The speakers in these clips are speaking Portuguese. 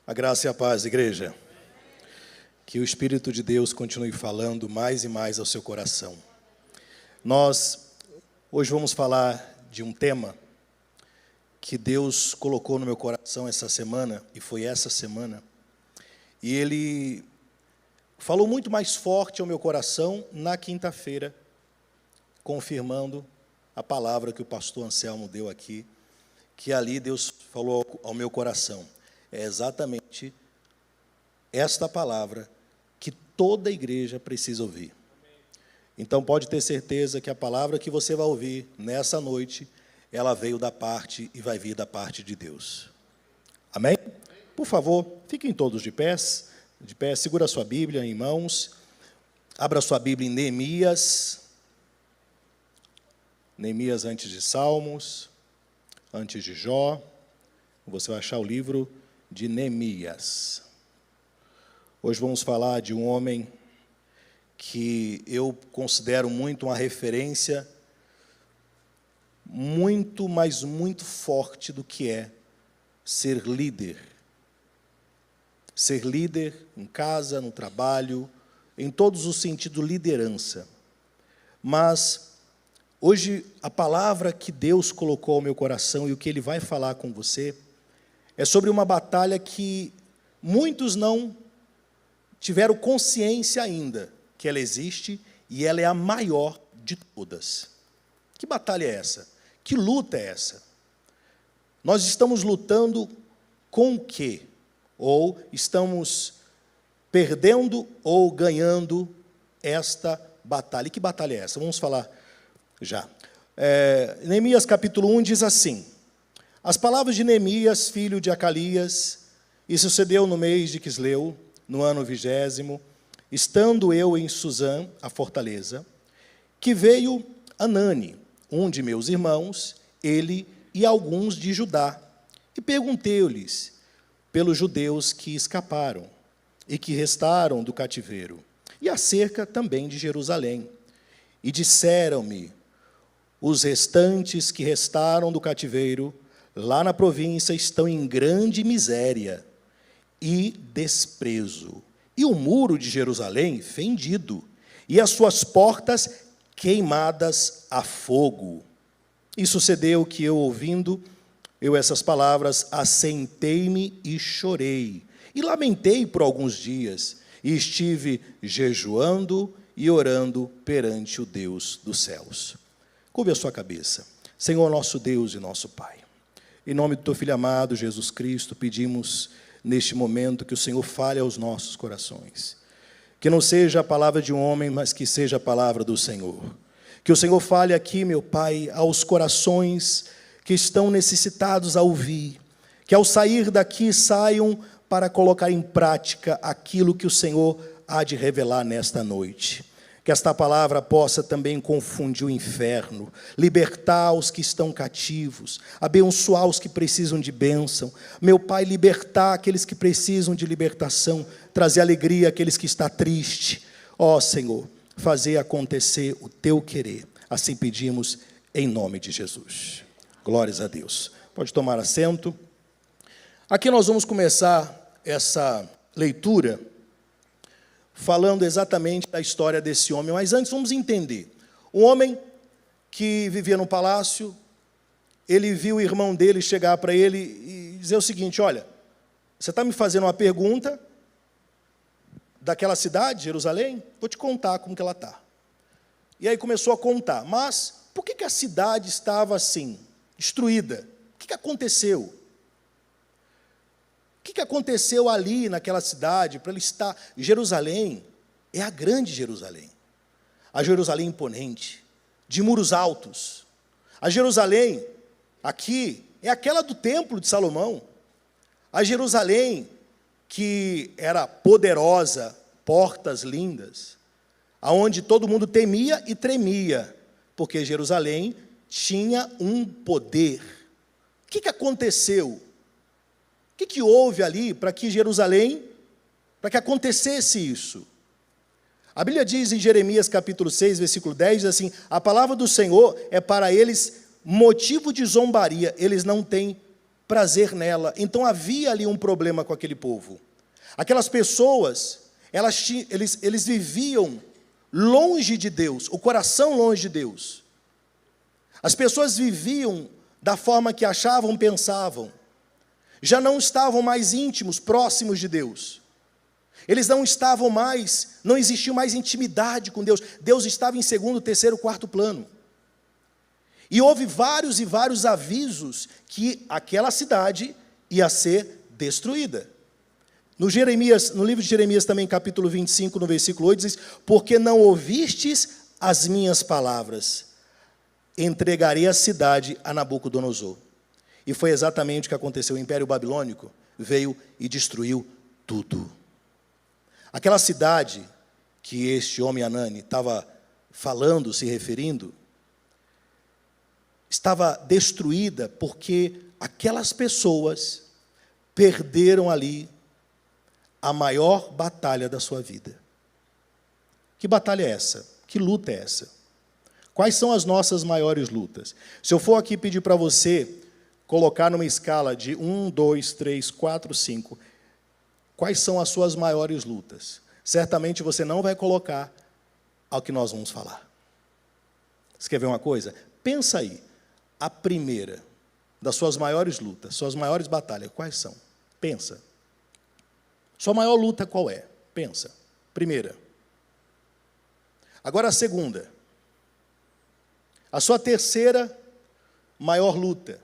A graça e a paz, igreja. Que o Espírito de Deus continue falando mais e mais ao seu coração. Nós hoje vamos falar de um tema que Deus colocou no meu coração essa semana, e foi essa semana, e Ele falou muito mais forte ao meu coração na quinta-feira, confirmando a palavra que o pastor Anselmo deu aqui, que ali Deus falou ao meu coração. É exatamente esta palavra que toda igreja precisa ouvir. Então pode ter certeza que a palavra que você vai ouvir nessa noite, ela veio da parte e vai vir da parte de Deus. Amém? Por favor, fiquem todos de pé, segura a sua Bíblia em mãos, abra sua Bíblia em Neemias antes de Salmos, antes de Jó, você vai achar o livro de Neemias. Hoje vamos falar de um homem que eu considero muito uma referência muito, mas muito forte do que é ser líder. Ser líder em casa, no trabalho, em todos os sentidos, liderança. Mas hoje a palavra que Deus colocou ao meu coração e o que Ele vai falar com você é sobre uma batalha que muitos não tiveram consciência ainda que ela existe e ela é a maior de todas. Que batalha é essa? Que luta é essa? Nós estamos lutando com o quê? Ou estamos perdendo ou ganhando esta batalha? E que batalha é essa? Vamos falar já. Neemias capítulo 1 diz assim: as palavras de Neemias, filho de Acalias, e sucedeu no mês de Quisleu, no ano 20º, estando eu em Suzã, a fortaleza, que veio Anani, um de meus irmãos, ele e alguns de Judá, e perguntei-lhes pelos judeus que escaparam e que restaram do cativeiro, e acerca também de Jerusalém. E disseram-me: os restantes que restaram do cativeiro, lá na província, estão em grande miséria e desprezo, e o muro de Jerusalém fendido, e as suas portas queimadas a fogo. E sucedeu que eu, ouvindo essas palavras, assentei-me e chorei, e lamentei por alguns dias, e estive jejuando e orando perante o Deus dos céus. Curve a sua cabeça. Senhor, nosso Deus e nosso Pai, em nome do teu Filho amado, Jesus Cristo, pedimos neste momento que o Senhor fale aos nossos corações. Que não seja a palavra de um homem, mas que seja a palavra do Senhor. Que o Senhor fale aqui, meu Pai, aos corações que estão necessitados a ouvir. Que ao sair daqui saiam para colocar em prática aquilo que o Senhor há de revelar nesta noite. Que esta palavra possa também confundir o inferno, libertar os que estão cativos, abençoar os que precisam de bênção. Meu Pai, libertar aqueles que precisam de libertação, trazer alegria àqueles que estão tristes. Ó Senhor, fazer acontecer o teu querer. Assim pedimos em nome de Jesus. Glórias a Deus. Pode tomar assento. Aqui nós vamos começar essa leitura falando exatamente da história desse homem, mas antes vamos entender. Um homem que vivia no palácio, ele viu o irmão dele chegar para ele e dizer o seguinte: olha, você está me fazendo uma pergunta daquela cidade, Jerusalém? Vou te contar como que ela está. E aí começou a contar, mas por que a cidade estava assim, destruída? O que aconteceu? O que aconteceu ali naquela cidade para ele estar... Jerusalém é a grande Jerusalém. A Jerusalém imponente, de muros altos. A Jerusalém, aqui, é aquela do templo de Salomão. A Jerusalém que era poderosa, portas lindas, aonde todo mundo temia e tremia, porque Jerusalém tinha um poder. O que aconteceu? O que houve ali para que Jerusalém, para que acontecesse isso? A Bíblia diz em Jeremias capítulo 6, versículo 10, diz assim: a palavra do Senhor é para eles motivo de zombaria, eles não têm prazer nela. Então havia ali um problema com aquele povo. Aquelas pessoas, eles viviam longe de Deus, o coração longe de Deus. As pessoas viviam da forma que achavam, pensavam. Já não estavam mais íntimos, próximos de Deus. Eles não estavam mais, não existia mais intimidade com Deus. Deus estava em segundo, terceiro, quarto plano. E houve vários e vários avisos que aquela cidade ia ser destruída. No livro de Jeremias também, capítulo 25, no versículo 8, diz: porque não ouvistes as minhas palavras, entregarei a cidade a Nabucodonosor. E foi exatamente o que aconteceu. O Império Babilônico veio e destruiu tudo. Aquela cidade que este homem Anani estava falando, se referindo, estava destruída porque aquelas pessoas perderam ali a maior batalha da sua vida. Que batalha é essa? Que luta é essa? Quais são as nossas maiores lutas? Se eu for aqui pedir para você colocar numa escala de 1, 2, 3, 4, 5, quais são as suas maiores lutas? Certamente você não vai colocar ao que nós vamos falar. Você quer ver uma coisa? Pensa aí, a primeira das suas maiores lutas, suas maiores batalhas, quais são? Pensa. Sua maior luta qual é? Pensa. Primeira. Agora a segunda. A sua terceira maior luta.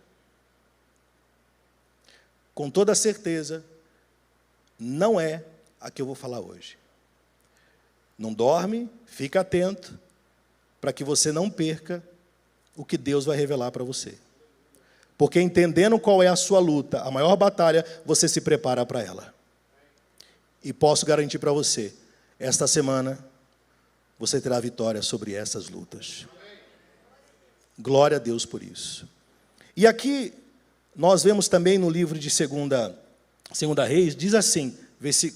Com toda certeza, não é a que eu vou falar hoje. Não dorme, fica atento, para que você não perca o que Deus vai revelar para você. Porque entendendo qual é a sua luta, a maior batalha, você se prepara para ela. E posso garantir para você, esta semana, você terá vitória sobre essas lutas. Glória a Deus por isso. E aqui, nós vemos também no livro de Segunda Reis, diz assim,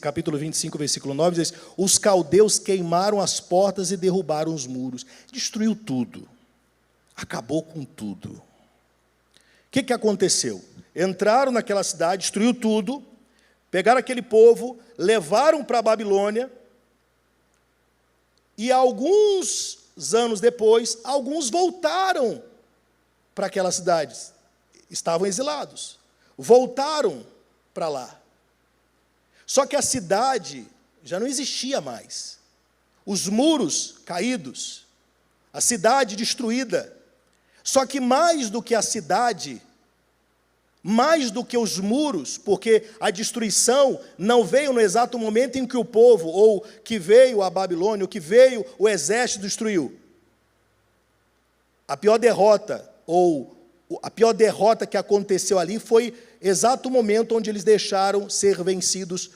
capítulo 25, versículo 9, diz: os caldeus queimaram as portas e derrubaram os muros. Destruiu tudo. Acabou com tudo. O que aconteceu? Entraram naquela cidade, destruiu tudo, pegaram aquele povo, levaram para a Babilônia, e alguns anos depois, alguns voltaram para aquelas cidades. Estavam exilados. Voltaram para lá. Só que a cidade já não existia mais. Os muros caídos, a cidade destruída. Só que mais do que a cidade, mais do que os muros, porque a destruição não veio no exato momento em que o povo, ou que veio a Babilônia, ou que veio o exército destruiu. A pior derrota, que aconteceu ali foi exato o momento onde eles deixaram ser vencidos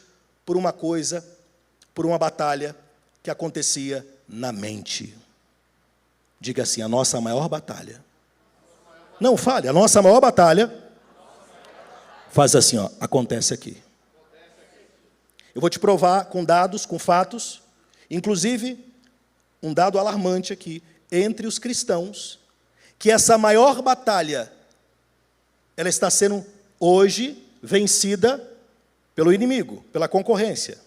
por uma coisa, por uma batalha que acontecia na mente. Diga assim, a nossa maior batalha. Não fale, a nossa maior batalha. Faz assim, ó, acontece aqui. Eu vou te provar com dados, com fatos, inclusive um dado alarmante aqui, entre os cristãos, que essa maior batalha, ela está sendo hoje vencida pelo inimigo, pela concorrência.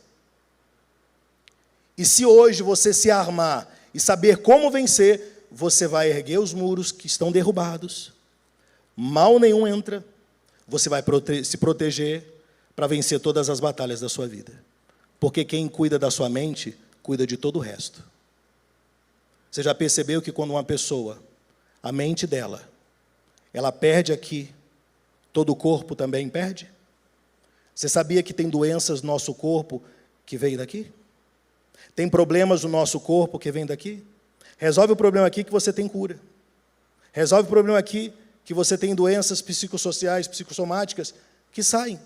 E se hoje você se armar e saber como vencer, você vai erguer os muros que estão derrubados, mal nenhum entra, você vai se proteger para vencer todas as batalhas da sua vida. Porque quem cuida da sua mente, cuida de todo o resto. Você já percebeu que quando uma pessoa, a mente dela, ela perde aqui, todo o corpo também perde? Você sabia que tem doenças no nosso corpo que vêm daqui? Tem problemas no nosso corpo que vêm daqui? Resolve o problema aqui que você tem cura. Resolve o problema aqui que você tem doenças psicossociais, psicossomáticas, que saem.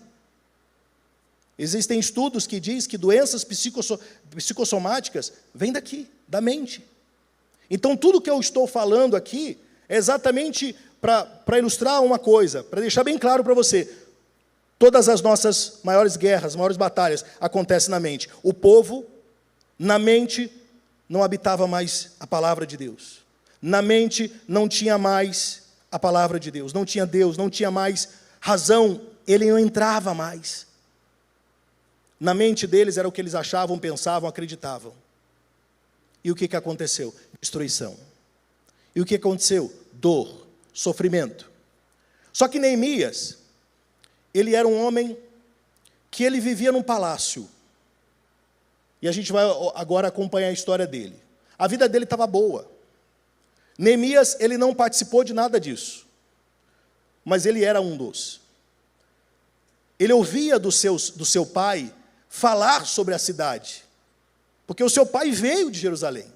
Existem estudos que dizem que doenças psicossomáticas vêm daqui, da mente. Então, tudo que eu estou falando aqui é exatamente para ilustrar uma coisa, para deixar bem claro para você. Todas as nossas maiores guerras, maiores batalhas acontecem na mente. O povo, na mente, não habitava mais a palavra de Deus. Na mente não tinha mais a palavra de Deus, não tinha mais razão, ele não entrava mais. Na mente deles era o que eles achavam, pensavam, acreditavam. E o que aconteceu? Destruição. E o que aconteceu? Dor, sofrimento. Só que Neemias, ele era um homem que ele vivia num palácio. E a gente vai agora acompanhar a história dele. A vida dele estava boa. Neemias, ele não participou de nada disso. Mas ele era um dos. Ele ouvia do seu pai falar sobre a cidade. Porque o seu pai veio de Jerusalém.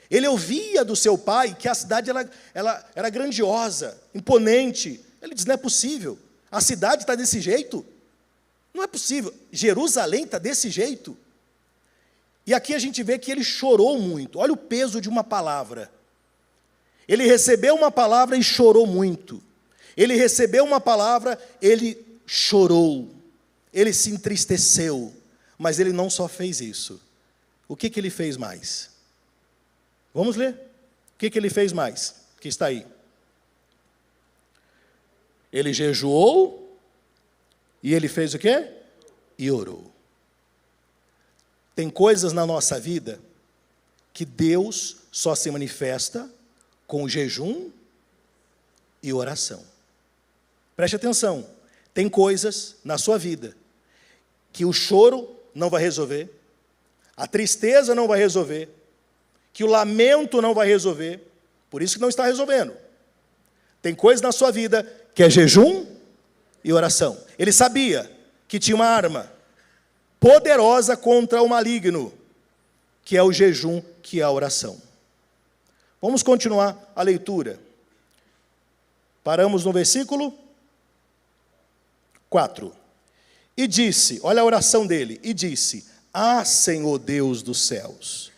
Ele ouvia do seu pai que a cidade ela era grandiosa, imponente. Ele diz, não é possível. A cidade está desse jeito? Não é possível. Jerusalém está desse jeito? E aqui a gente vê que ele chorou muito. Olha o peso de uma palavra. Ele recebeu uma palavra e chorou muito. Ele recebeu uma palavra, ele chorou. Ele se entristeceu. Mas ele não só fez isso. O que ele fez mais? Vamos ler? O que ele fez mais? Que está aí. Ele jejuou e ele fez o quê? E orou. Tem coisas na nossa vida que Deus só se manifesta com jejum e oração. Preste atenção. Tem coisas na sua vida que o choro não vai resolver, a tristeza não vai resolver, que o lamento não vai resolver, por isso que não está resolvendo. Tem coisas na sua vida que é jejum e oração. Ele sabia que tinha uma arma poderosa contra o maligno, que é o jejum, que é a oração. Vamos continuar a leitura. Paramos no versículo 4. E disse, olha a oração dele, e disse, ah, Senhor Deus dos céus,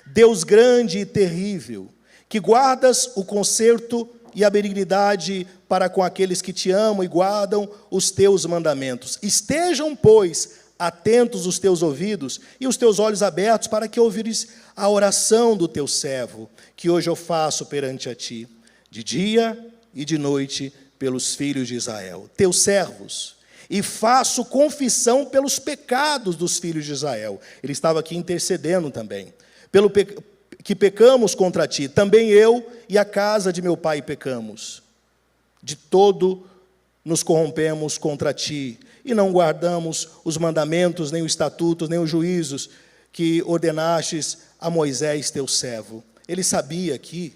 Deus grande e terrível, que guardas o conserto e a benignidade para com aqueles que te amam e guardam os teus mandamentos. Estejam, pois, atentos os teus ouvidos e os teus olhos abertos para que ouvires a oração do teu servo, que hoje eu faço perante a ti, de dia e de noite, pelos filhos de Israel, teus servos, e faço confissão pelos pecados dos filhos de Israel. Ele estava aqui intercedendo também. Pelo que pecamos contra ti, também eu e a casa de meu pai pecamos. De todo nos corrompemos contra ti, e não guardamos os mandamentos, nem os estatutos, nem os juízos que ordenastes a Moisés, teu servo. Ele sabia aqui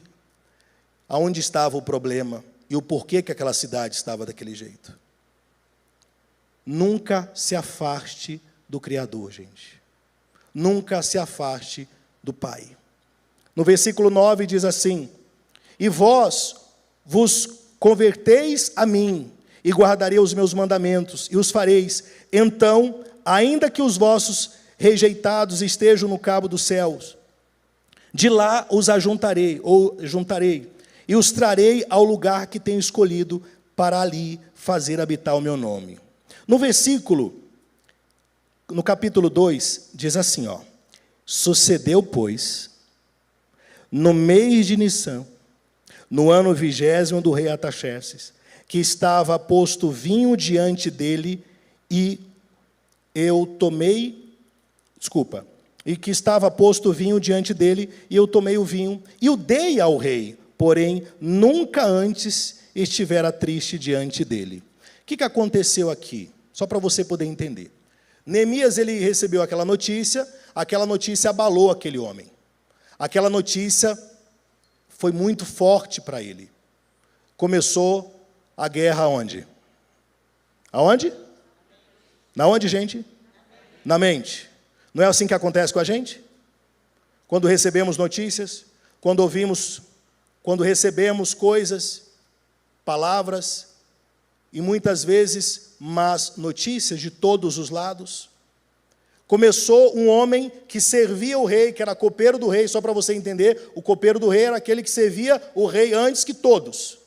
aonde estava o problema e o porquê que aquela cidade estava daquele jeito. Nunca se afaste do Criador, gente. Nunca se afaste do Pai. No versículo 9 diz assim, e vós vos converteis a mim, e guardarei os meus mandamentos, e os fareis. Então, ainda que os vossos rejeitados estejam no cabo dos céus, de lá os juntarei, e os trarei ao lugar que tenho escolhido, para ali fazer habitar o meu nome. No capítulo 2, diz assim, ó, sucedeu, pois, no mês de Nissan, no ano 20º do rei Artaxerxes, que estava posto vinho diante dele, e eu tomei o vinho, e o dei ao rei, porém, nunca antes estivera triste diante dele. O que aconteceu aqui? Só para você poder entender. Neemias, ele recebeu aquela notícia abalou aquele homem. Aquela notícia foi muito forte para ele. Começou a guerra aonde? Aonde? Na onde, gente? Na mente. Não é assim que acontece com a gente? Quando recebemos notícias, quando recebemos coisas, palavras, e muitas vezes más notícias de todos os lados. Começou um homem que servia o rei, que era copeiro do rei, só para você entender, o copeiro do rei era aquele que servia o rei antes que todos.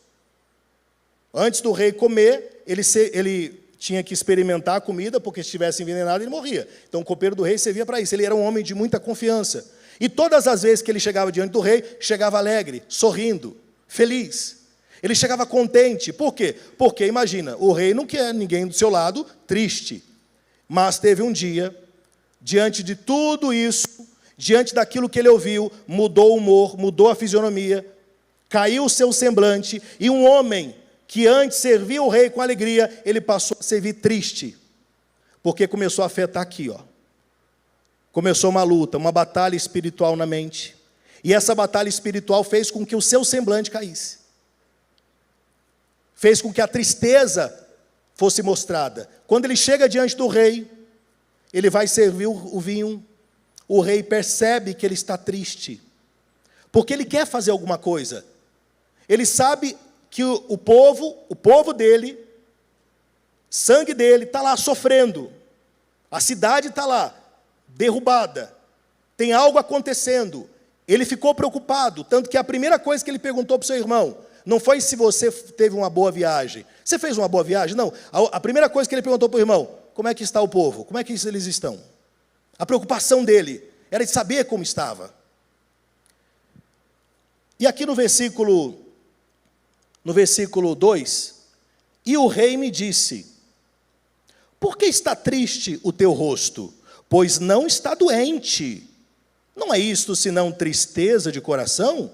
Antes do rei comer, ele tinha que experimentar a comida, porque se estivesse envenenado, ele morria. Então, o copeiro do rei servia para isso. Ele era um homem de muita confiança. E todas as vezes que ele chegava diante do rei, chegava alegre, sorrindo, feliz. Ele chegava contente. Por quê? Porque, imagina, o rei não quer ninguém do seu lado triste. Mas teve um dia, diante de tudo isso, diante daquilo que ele ouviu, mudou o humor, mudou a fisionomia, caiu o seu semblante, e um homem que antes servia o rei com alegria, ele passou a servir triste. Porque começou a afetar aqui, ó. Começou uma luta, uma batalha espiritual na mente. E essa batalha espiritual fez com que o seu semblante caísse. Fez com que a tristeza fosse mostrada. Quando ele chega diante do rei, ele vai servir o vinho, o rei percebe que ele está triste, porque ele quer fazer alguma coisa. Ele sabe que o povo dele, sangue dele, está lá sofrendo. A cidade está lá, derrubada. Tem algo acontecendo. Ele ficou preocupado, tanto que a primeira coisa que ele perguntou para o seu irmão, não foi se você teve uma boa viagem. Você fez uma boa viagem? Não. A primeira coisa que ele perguntou para o irmão, como é que está o povo? Como é que eles estão? A preocupação dele era de saber como estava. E aqui no versículo 2, e o rei me disse, por que está triste o teu rosto? Pois não está doente. Não é isto senão tristeza de coração?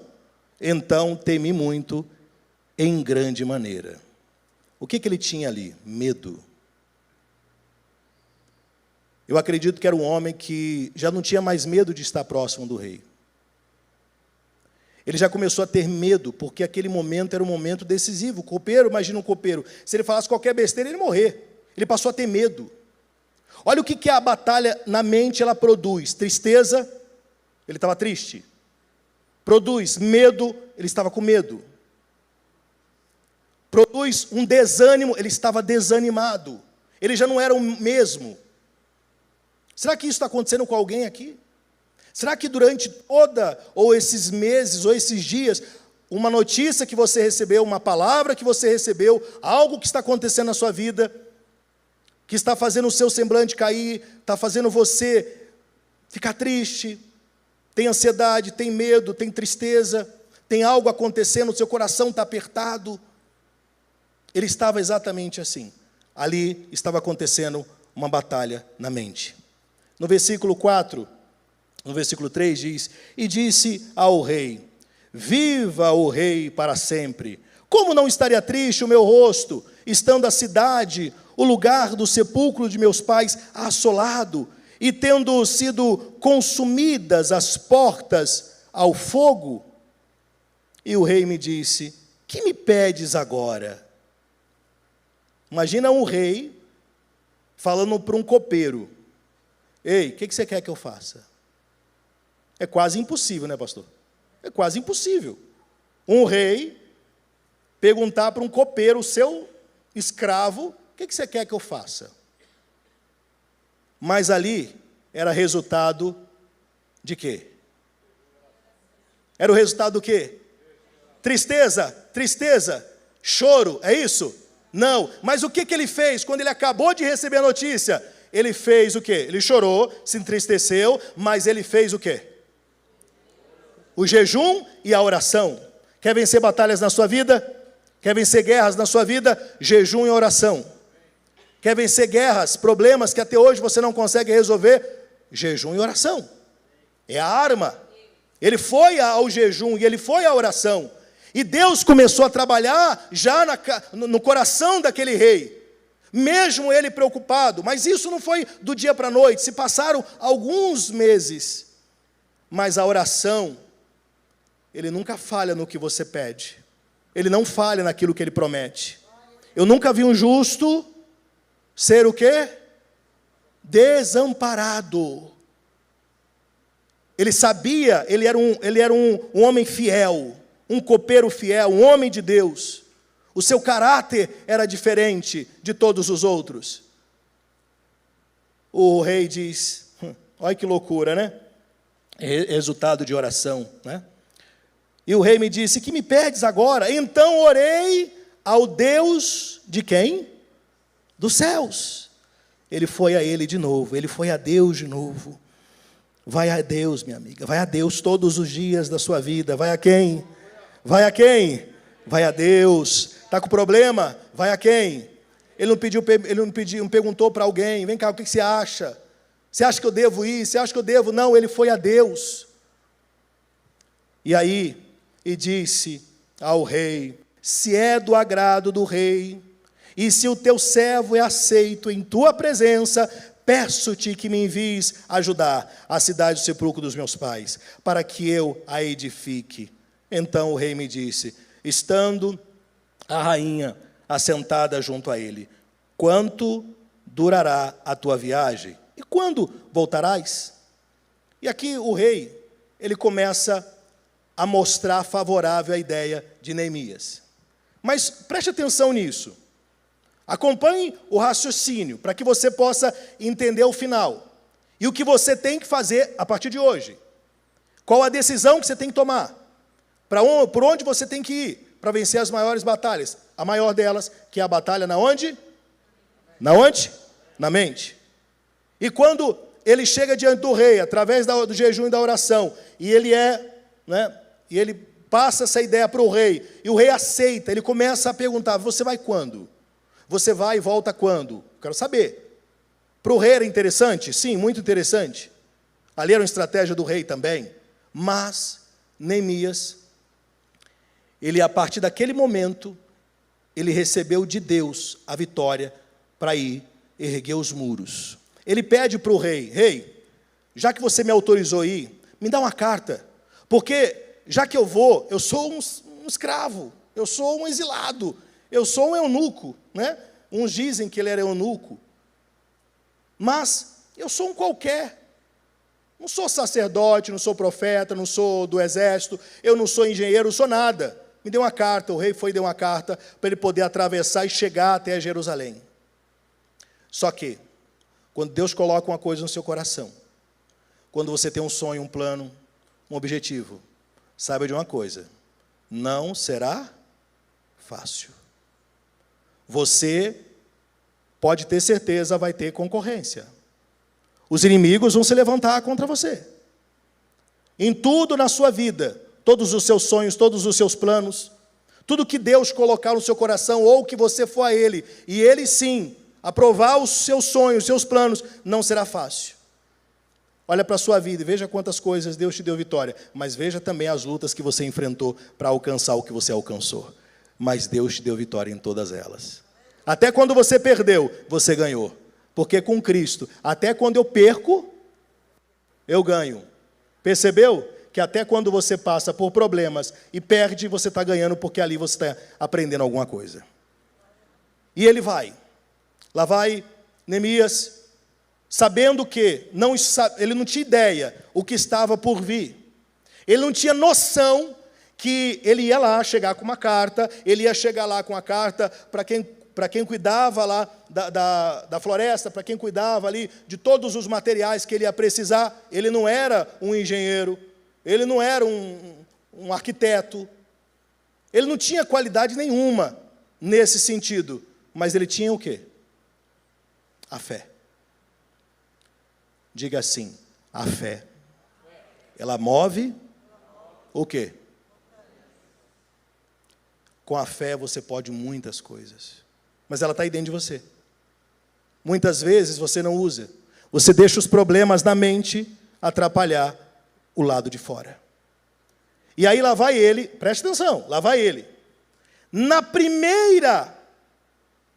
Então temi muito em grande maneira. O que ele tinha ali? Medo. Eu acredito que era um homem que já não tinha mais medo de estar próximo do rei. Ele já começou a ter medo, porque aquele momento era um momento decisivo. O copeiro, imagina um copeiro, se ele falasse qualquer besteira, ele ia morrer. Ele passou a ter medo. Olha o que a batalha na mente ela produz. Tristeza, ele estava triste. Produz medo, ele estava com medo. Produz um desânimo, ele estava desanimado. Ele já não era o mesmo. Será que isso está acontecendo com alguém aqui? Será que durante ou esses meses, ou esses dias, uma notícia que você recebeu, uma palavra que você recebeu, algo que está acontecendo na sua vida, que está fazendo o seu semblante cair, está fazendo você ficar triste, tem ansiedade, tem medo, tem tristeza, tem algo acontecendo, o seu coração está apertado? Ele estava exatamente assim. Ali estava acontecendo uma batalha na mente. No versículo 4, no versículo 3 diz, e disse ao rei, viva o rei para sempre. Como não estaria triste o meu rosto, estando a cidade, o lugar do sepulcro de meus pais assolado, e tendo sido consumidas as portas ao fogo? E o rei me disse, que me pedes agora? Imagina um rei falando para um copeiro, ei, o que você quer que eu faça? É quase impossível, né, pastor? É quase impossível. Um rei perguntar para um copeiro, seu escravo, o que você quer que eu faça? Mas ali era resultado de quê? Era o resultado do quê? Tristeza, choro, é isso? Não, mas o que ele fez quando ele acabou de receber a notícia? Ele fez o quê? Ele chorou, se entristeceu, mas ele fez o quê? O jejum e a oração. Quer vencer batalhas na sua vida? Quer vencer guerras na sua vida? Jejum e oração. Quer vencer guerras, problemas que até hoje você não consegue resolver? Jejum e oração. É a arma. Ele foi ao jejum e ele foi à oração. E Deus começou a trabalhar já no coração daquele rei. Mesmo ele preocupado. Mas isso não foi do dia para a noite. Se passaram alguns meses. Mas a oração, ele nunca falha no que você pede. Ele não falha naquilo que ele promete. Eu nunca vi um justo ser o quê? Desamparado. Ele sabia, ele era um homem fiel, um copeiro fiel, um homem de Deus. O seu caráter era diferente de todos os outros. O rei diz, olha que loucura, né? Resultado de oração, né? E o rei me disse, que me pedes agora? Então orei ao Deus de quem? Dos céus. Ele foi a ele de novo, ele foi a Deus de novo. Vai a Deus, minha amiga, vai a Deus todos os dias da sua vida. Vai a quem? Vai a quem? Vai a Deus. Está com problema? Vai a quem? Ele não perguntou para alguém, vem cá, o que você acha? Você acha que eu devo ir? Você acha que eu devo? Não, ele foi a Deus. E aí, e disse ao rei, se é do agrado do rei, e se o teu servo é aceito em tua presença, peço-te que me envies ajudar a cidade do sepulcro dos meus pais, para que eu a edifique. Então o rei me disse, estando a rainha assentada junto a ele, quanto durará a tua viagem? E quando voltarás? E aqui o rei, ele começa a mostrar favorável a ideia de Neemias. Mas preste atenção nisso. Acompanhe o raciocínio, para que você possa entender o final. E o que você tem que fazer a partir de hoje. Qual a decisão que você tem que tomar? Por onde você tem que ir para vencer as maiores batalhas? A maior delas, que é a batalha na onde? Na onde? Na mente. E quando ele chega diante do rei, através do jejum e da oração, e ele e ele passa essa ideia para o rei, e o rei aceita, ele começa a perguntar, você vai quando? Você vai e volta quando? Quero saber. Para o rei era interessante? Sim, muito interessante. Ali era uma estratégia do rei também. Mas, Neemias, ele a partir daquele momento, ele recebeu de Deus a vitória para ir erguer os muros. Ele pede para o rei, rei, já que você me autorizou a ir, me dá uma carta, porque já que eu vou, eu sou um escravo, eu sou um exilado, eu sou um eunuco, né? Uns dizem que ele era eunuco, mas eu sou um qualquer, não sou sacerdote, não sou profeta, não sou do exército, eu não sou engenheiro, não sou nada. Me deu uma carta, o rei foi e deu uma carta para ele poder atravessar e chegar até Jerusalém. Só que, quando Deus coloca uma coisa no seu coração, quando você tem um sonho, um plano, um objetivo, saiba de uma coisa, não será fácil. Você pode ter certeza, vai ter concorrência. Os inimigos vão se levantar contra você. Em tudo na sua vida, todos os seus sonhos, todos os seus planos, tudo que Deus colocar no seu coração, ou que você for a Ele, e Ele sim, aprovar os seus sonhos, os seus planos, não será fácil. Olha para a sua vida e veja quantas coisas Deus te deu vitória, mas veja também as lutas que você enfrentou para alcançar o que você alcançou. Mas Deus te deu vitória em todas elas. Até quando você perdeu, você ganhou. Porque com Cristo, até quando eu perco, eu ganho. Percebeu? Que até quando você passa por problemas e perde, você está ganhando, porque ali você está aprendendo alguma coisa. E ele vai. Lá vai Neemias, sabendo que ele não tinha ideia o que estava por vir. Ele não tinha noção que ele ia lá chegar com uma carta, ele ia chegar lá com a carta para quem cuidava lá da floresta, para quem cuidava ali de todos os materiais que ele ia precisar. Ele não era um engenheiro, ele não era um arquiteto, ele não tinha qualidade nenhuma nesse sentido, mas ele tinha o quê? A fé. Diga assim, a fé. Ela move o quê? Com a fé você pode muitas coisas, mas ela está aí dentro de você. Muitas vezes você não usa, você deixa os problemas na mente atrapalhar o lado de fora. E aí lá vai ele, preste atenção, lá vai ele. Na primeira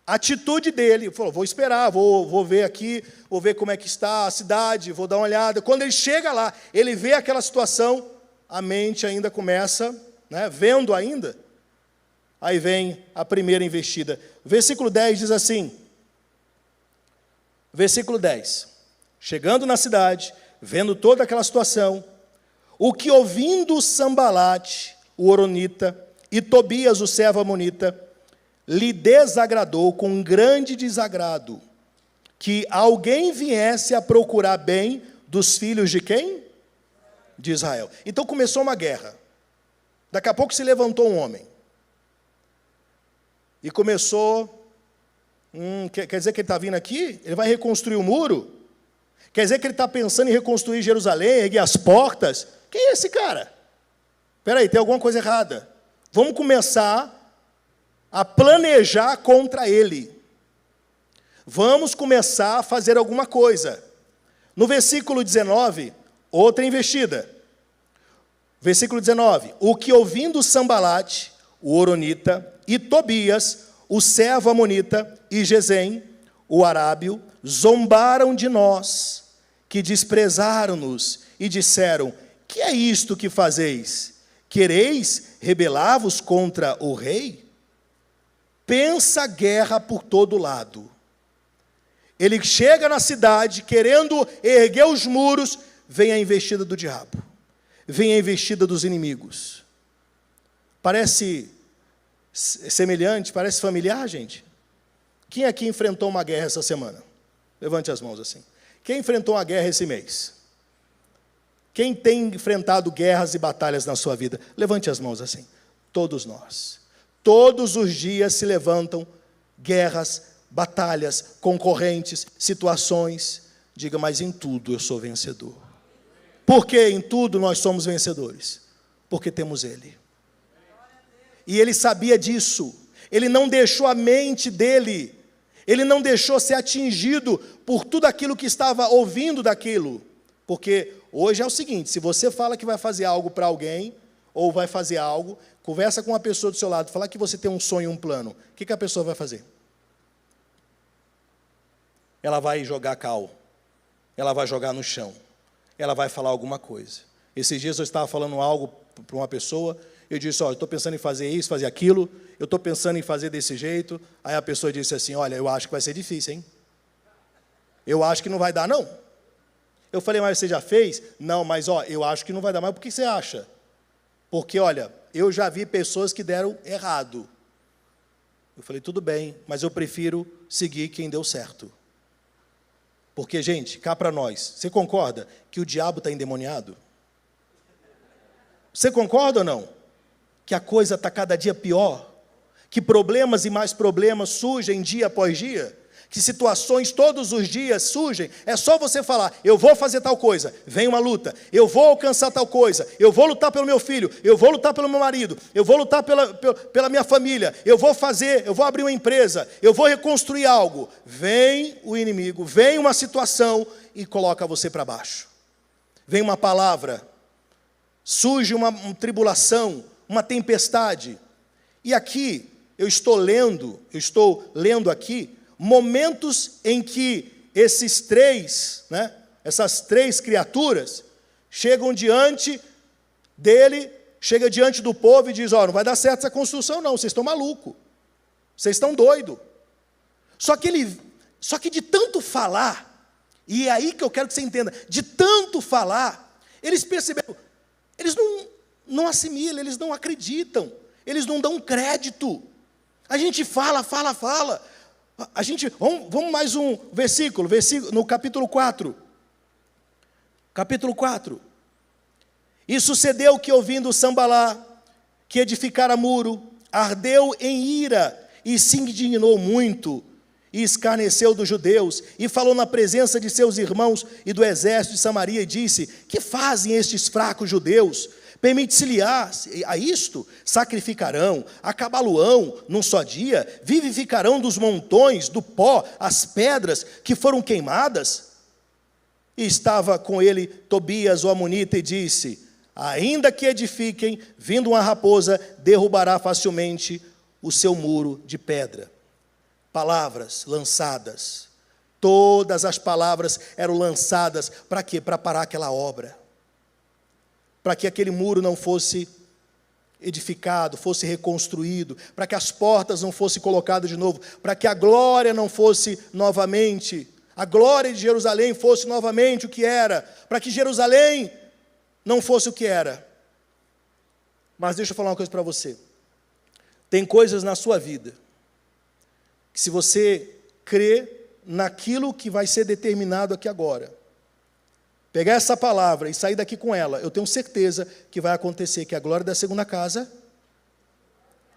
atitude dele, falou, vou esperar, vou ver aqui, vou ver como é que está a cidade, vou dar uma olhada. Quando ele chega lá, ele vê aquela situação, a mente ainda começa, vendo ainda, aí vem a primeira investida. Versículo 10 diz assim, versículo 10, chegando na cidade, vendo toda aquela situação, o que ouvindo Sambalate, o horonita, e Tobias, o servo amonita, lhe desagradou com grande desagrado, que alguém viesse a procurar bem dos filhos de quem? De Israel. Então começou uma guerra. Daqui a pouco se levantou um homem. E começou, quer dizer que ele está vindo aqui? Ele vai reconstruir o muro? Quer dizer que ele está pensando em reconstruir Jerusalém, erguer as portas? Quem é esse cara? Espera aí, tem alguma coisa errada. Vamos começar a planejar contra ele. Vamos começar a fazer alguma coisa. No versículo 19, outra investida. Versículo 19. O que ouvindo Sambalate, o horonita, e Tobias, o servo amonita, e Gesem, o arábio, zombaram de nós, que desprezaram-nos, e disseram: que é isto que fazeis? Quereis rebelar-vos contra o rei? Pensa guerra por todo lado. Ele chega na cidade, querendo erguer os muros, vem a investida do diabo. Vem a investida dos inimigos. Parece semelhante, parece familiar, gente? Quem aqui enfrentou uma guerra essa semana? Levante as mãos assim. Quem enfrentou uma guerra esse mês? Quem tem enfrentado guerras e batalhas na sua vida? Levante as mãos assim. Todos nós. Todos os dias se levantam guerras, batalhas, concorrentes, situações. Diga, mas em tudo eu sou vencedor. Por que em tudo nós somos vencedores? Porque temos Ele. E Ele sabia disso. Ele não deixou a mente dele, ele não deixou ser atingido por tudo aquilo que estava ouvindo daquilo. Porque hoje é o seguinte, se você fala que vai fazer algo para alguém, ou vai fazer algo, conversa com uma pessoa do seu lado, falar que você tem um sonho, um plano, o que a pessoa vai fazer? Ela vai jogar cal, ela vai jogar no chão, ela vai falar alguma coisa. Esses dias eu estava falando algo para uma pessoa, eu disse, eu estou pensando em fazer isso, fazer aquilo, eu estou pensando em fazer desse jeito. Aí a pessoa disse assim, olha, eu acho que vai ser difícil, hein? Eu acho que não vai dar, não. Eu falei, mas você já fez? Não, mas eu acho que não vai dar. Mas por que você acha? Porque, olha, eu já vi pessoas que deram errado. Eu falei, tudo bem, mas eu prefiro seguir quem deu certo. Porque, gente, cá para nós, você concorda que o diabo está endemoniado? Você concorda ou não? Que a coisa está cada dia pior? Que problemas e mais problemas surgem dia após dia? Que situações todos os dias surgem? É só você falar, eu vou fazer tal coisa, vem uma luta, eu vou alcançar tal coisa, eu vou lutar pelo meu filho, eu vou lutar pelo meu marido, eu vou lutar pela minha família, eu vou abrir uma empresa, eu vou reconstruir algo. Vem o inimigo, vem uma situação e coloca você para baixo. Vem uma palavra, surge uma tribulação, uma tempestade. E aqui, eu estou lendo aqui, momentos em que essas três criaturas, chegam diante dele, chega diante do povo e diz, não vai dar certo essa construção não, vocês estão malucos, vocês estão doidos. Só que de tanto falar, e é aí que eu quero que você entenda, de tanto falar, eles perceberam, eles não assimilam, eles não acreditam, eles não dão crédito. A gente fala. Vamos mais um versículo no capítulo 4. Capítulo 4. E sucedeu que, ouvindo Sambalá, que edificara muro, ardeu em ira, e se indignou muito, e escarneceu dos judeus, e falou na presença de seus irmãos e do exército de Samaria, e disse, que fazem estes fracos judeus? Permite-se-lhe-á a isto? Sacrificarão, acabá-lo-ão num só dia, vivificarão dos montões, do pó, as pedras que foram queimadas? E estava com ele Tobias, o amonita, e disse, ainda que edifiquem, vindo uma raposa, derrubará facilmente o seu muro de pedra. Palavras lançadas, todas as palavras eram lançadas, para quê? Para parar aquela obra. Para que aquele muro não fosse edificado, fosse reconstruído, para que as portas não fossem colocadas de novo, para que a glória não fosse novamente, a glória de Jerusalém fosse novamente o que era, para que Jerusalém não fosse o que era. Mas deixa eu falar uma coisa para você. Tem coisas na sua vida, que se você crê naquilo que vai ser determinado aqui agora, pegar essa palavra e sair daqui com ela, eu tenho certeza que vai acontecer, que a glória da segunda casa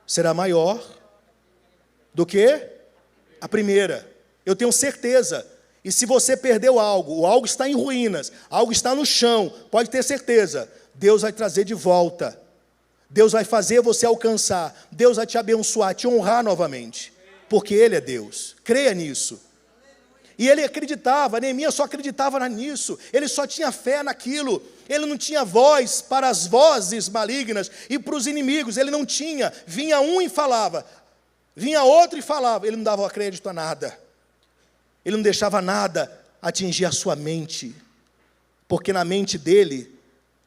será maior do que a primeira. Eu tenho certeza. E se você perdeu algo, o algo está em ruínas, algo está no chão, pode ter certeza, Deus vai trazer de volta. Deus vai fazer você alcançar, Deus vai te abençoar, te honrar novamente, porque Ele é Deus. Creia nisso. E ele acreditava, Neemias só acreditava nisso, ele só tinha fé naquilo, ele não tinha voz para as vozes malignas e para os inimigos, ele não tinha, vinha um e falava, vinha outro e falava, ele não dava crédito a nada, ele não deixava nada atingir a sua mente, porque na mente dele,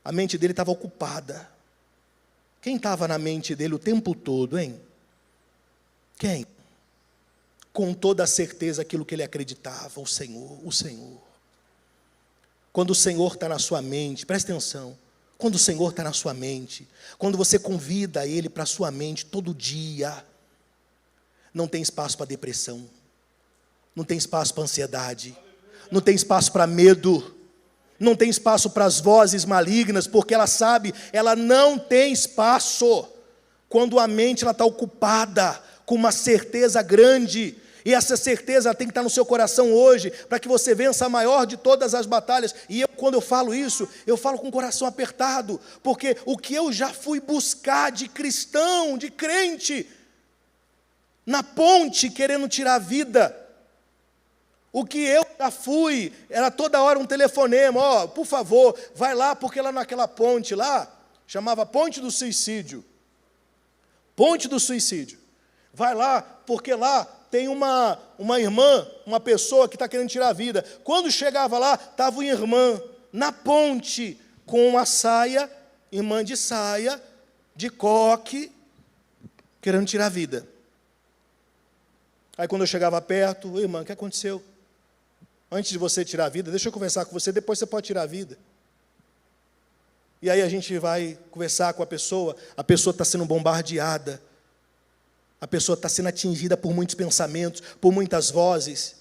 a mente dele estava ocupada. Quem estava na mente dele o tempo todo, hein? Quem? Com toda a certeza aquilo que ele acreditava, o Senhor, o Senhor. Quando o Senhor está na sua mente, presta atenção, quando o Senhor está na sua mente, quando você convida Ele para a sua mente todo dia, não tem espaço para depressão, não tem espaço para ansiedade, não tem espaço para medo, não tem espaço para as vozes malignas, porque ela sabe, ela não tem espaço, quando a mente está ocupada com uma certeza grande. E essa certeza tem que estar no seu coração hoje, para que você vença a maior de todas as batalhas. E quando eu falo isso, eu falo com o coração apertado, porque o que eu já fui buscar de cristão, de crente, na ponte querendo tirar a vida, o que eu já fui, era toda hora um telefonema, por favor, vai lá, porque lá naquela ponte lá, chamava Ponte do Suicídio. Ponte do Suicídio. Vai lá, porque lá tem uma irmã, uma pessoa que está querendo tirar a vida. Quando chegava lá, estava uma irmã na ponte, com uma saia, irmã de saia, de coque, querendo tirar a vida. Aí quando eu chegava perto, irmã, o que aconteceu? Antes de você tirar a vida, deixa eu conversar com você, depois você pode tirar a vida. E aí a gente vai conversar com a pessoa está sendo bombardeada, a pessoa está sendo atingida por muitos pensamentos, por muitas vozes.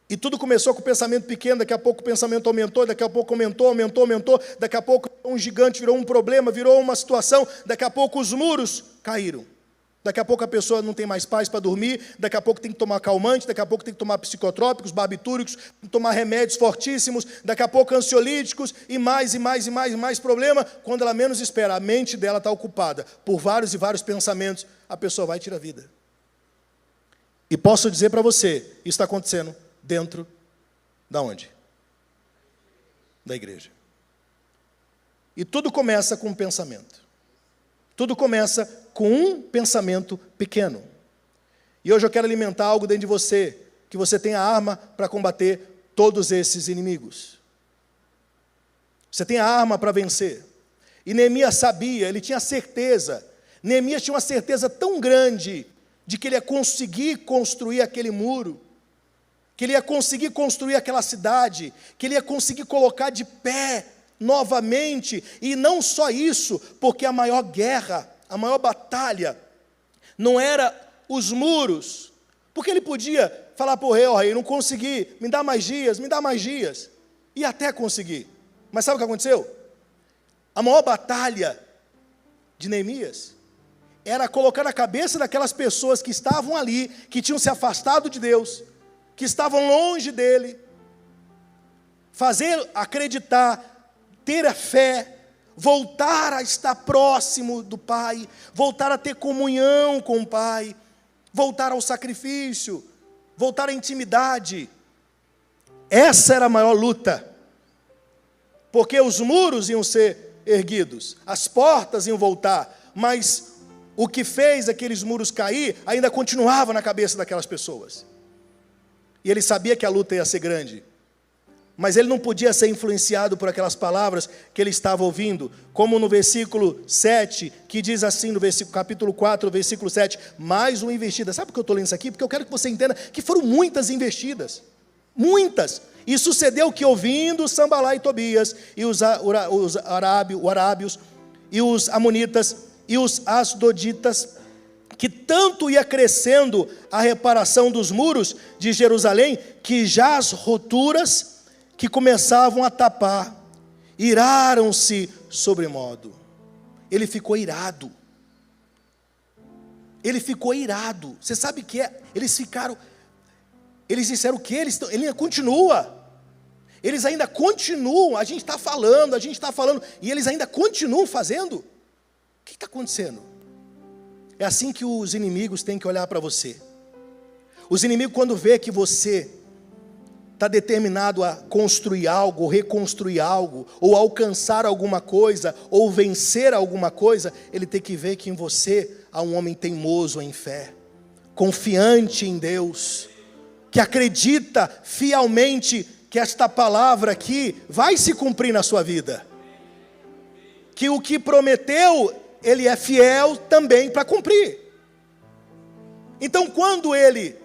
E tudo começou com o pensamento pequeno, daqui a pouco o pensamento aumentou, daqui a pouco aumentou, daqui a pouco um gigante virou um problema, virou uma situação, daqui a pouco os muros caíram. Daqui a pouco a pessoa não tem mais paz para dormir, daqui a pouco tem que tomar calmante, daqui a pouco tem que tomar psicotrópicos, barbitúricos, tem que tomar remédios fortíssimos, daqui a pouco ansiolíticos, e mais problema, quando ela menos espera. A mente dela está ocupada por vários e vários pensamentos, a pessoa vai tirar a vida. E posso dizer para você, isso está acontecendo dentro da onde? Da igreja. E tudo começa com um pensamento. Tudo começa com um pensamento pequeno. E hoje eu quero alimentar algo dentro de você, que você tenha arma para combater todos esses inimigos. Você tem a arma para vencer. E Neemias sabia, ele tinha certeza. Neemias tinha uma certeza tão grande de que ele ia conseguir construir aquele muro, que ele ia conseguir construir aquela cidade, que ele ia conseguir colocar de pé novamente. E não só isso, porque a maior guerra, a maior batalha, não era os muros, porque ele podia falar para o rei, rei, não consegui, me dá mais dias, e até conseguir. Mas sabe o que aconteceu? A maior batalha de Neemias era colocar na cabeça daquelas pessoas que estavam ali, que tinham se afastado de Deus, que estavam longe dele, fazer acreditar, ter a fé, voltar a estar próximo do Pai, voltar a ter comunhão com o Pai, voltar ao sacrifício, voltar à intimidade. Essa era a maior luta, porque os muros iam ser erguidos, as portas iam voltar, mas o que fez aqueles muros cair ainda continuava na cabeça daquelas pessoas. E ele sabia que a luta ia ser grande, mas ele não podia ser influenciado por aquelas palavras que ele estava ouvindo, como no versículo 7, que diz assim, no capítulo 4, versículo 7, mais uma investida. Sabe por que eu estou lendo isso aqui? Porque eu quero que você entenda que foram muitas investidas, muitas. E sucedeu que, ouvindo Sambalá e Tobias, e os arábios, e os amonitas, e os asdoditas, que tanto ia crescendo a reparação dos muros de Jerusalém, que já as roturas que começavam a tapar, iraram-se sobremodo. Ele ficou irado. Ele ficou irado. Você sabe o que é? Eles disseram o que? Ele ainda continua. Eles ainda continuam. A gente está falando, e eles ainda continuam fazendo. O que está acontecendo? É assim que os inimigos têm que olhar para você. Os inimigos, quando vê que você está determinado a construir algo, ou reconstruir algo, ou alcançar alguma coisa, ou vencer alguma coisa, ele tem que ver que em você há um homem teimoso em fé, confiante em Deus, que acredita fielmente que esta palavra aqui vai se cumprir na sua vida. Que o que prometeu, ele é fiel também para cumprir. Então, quando ele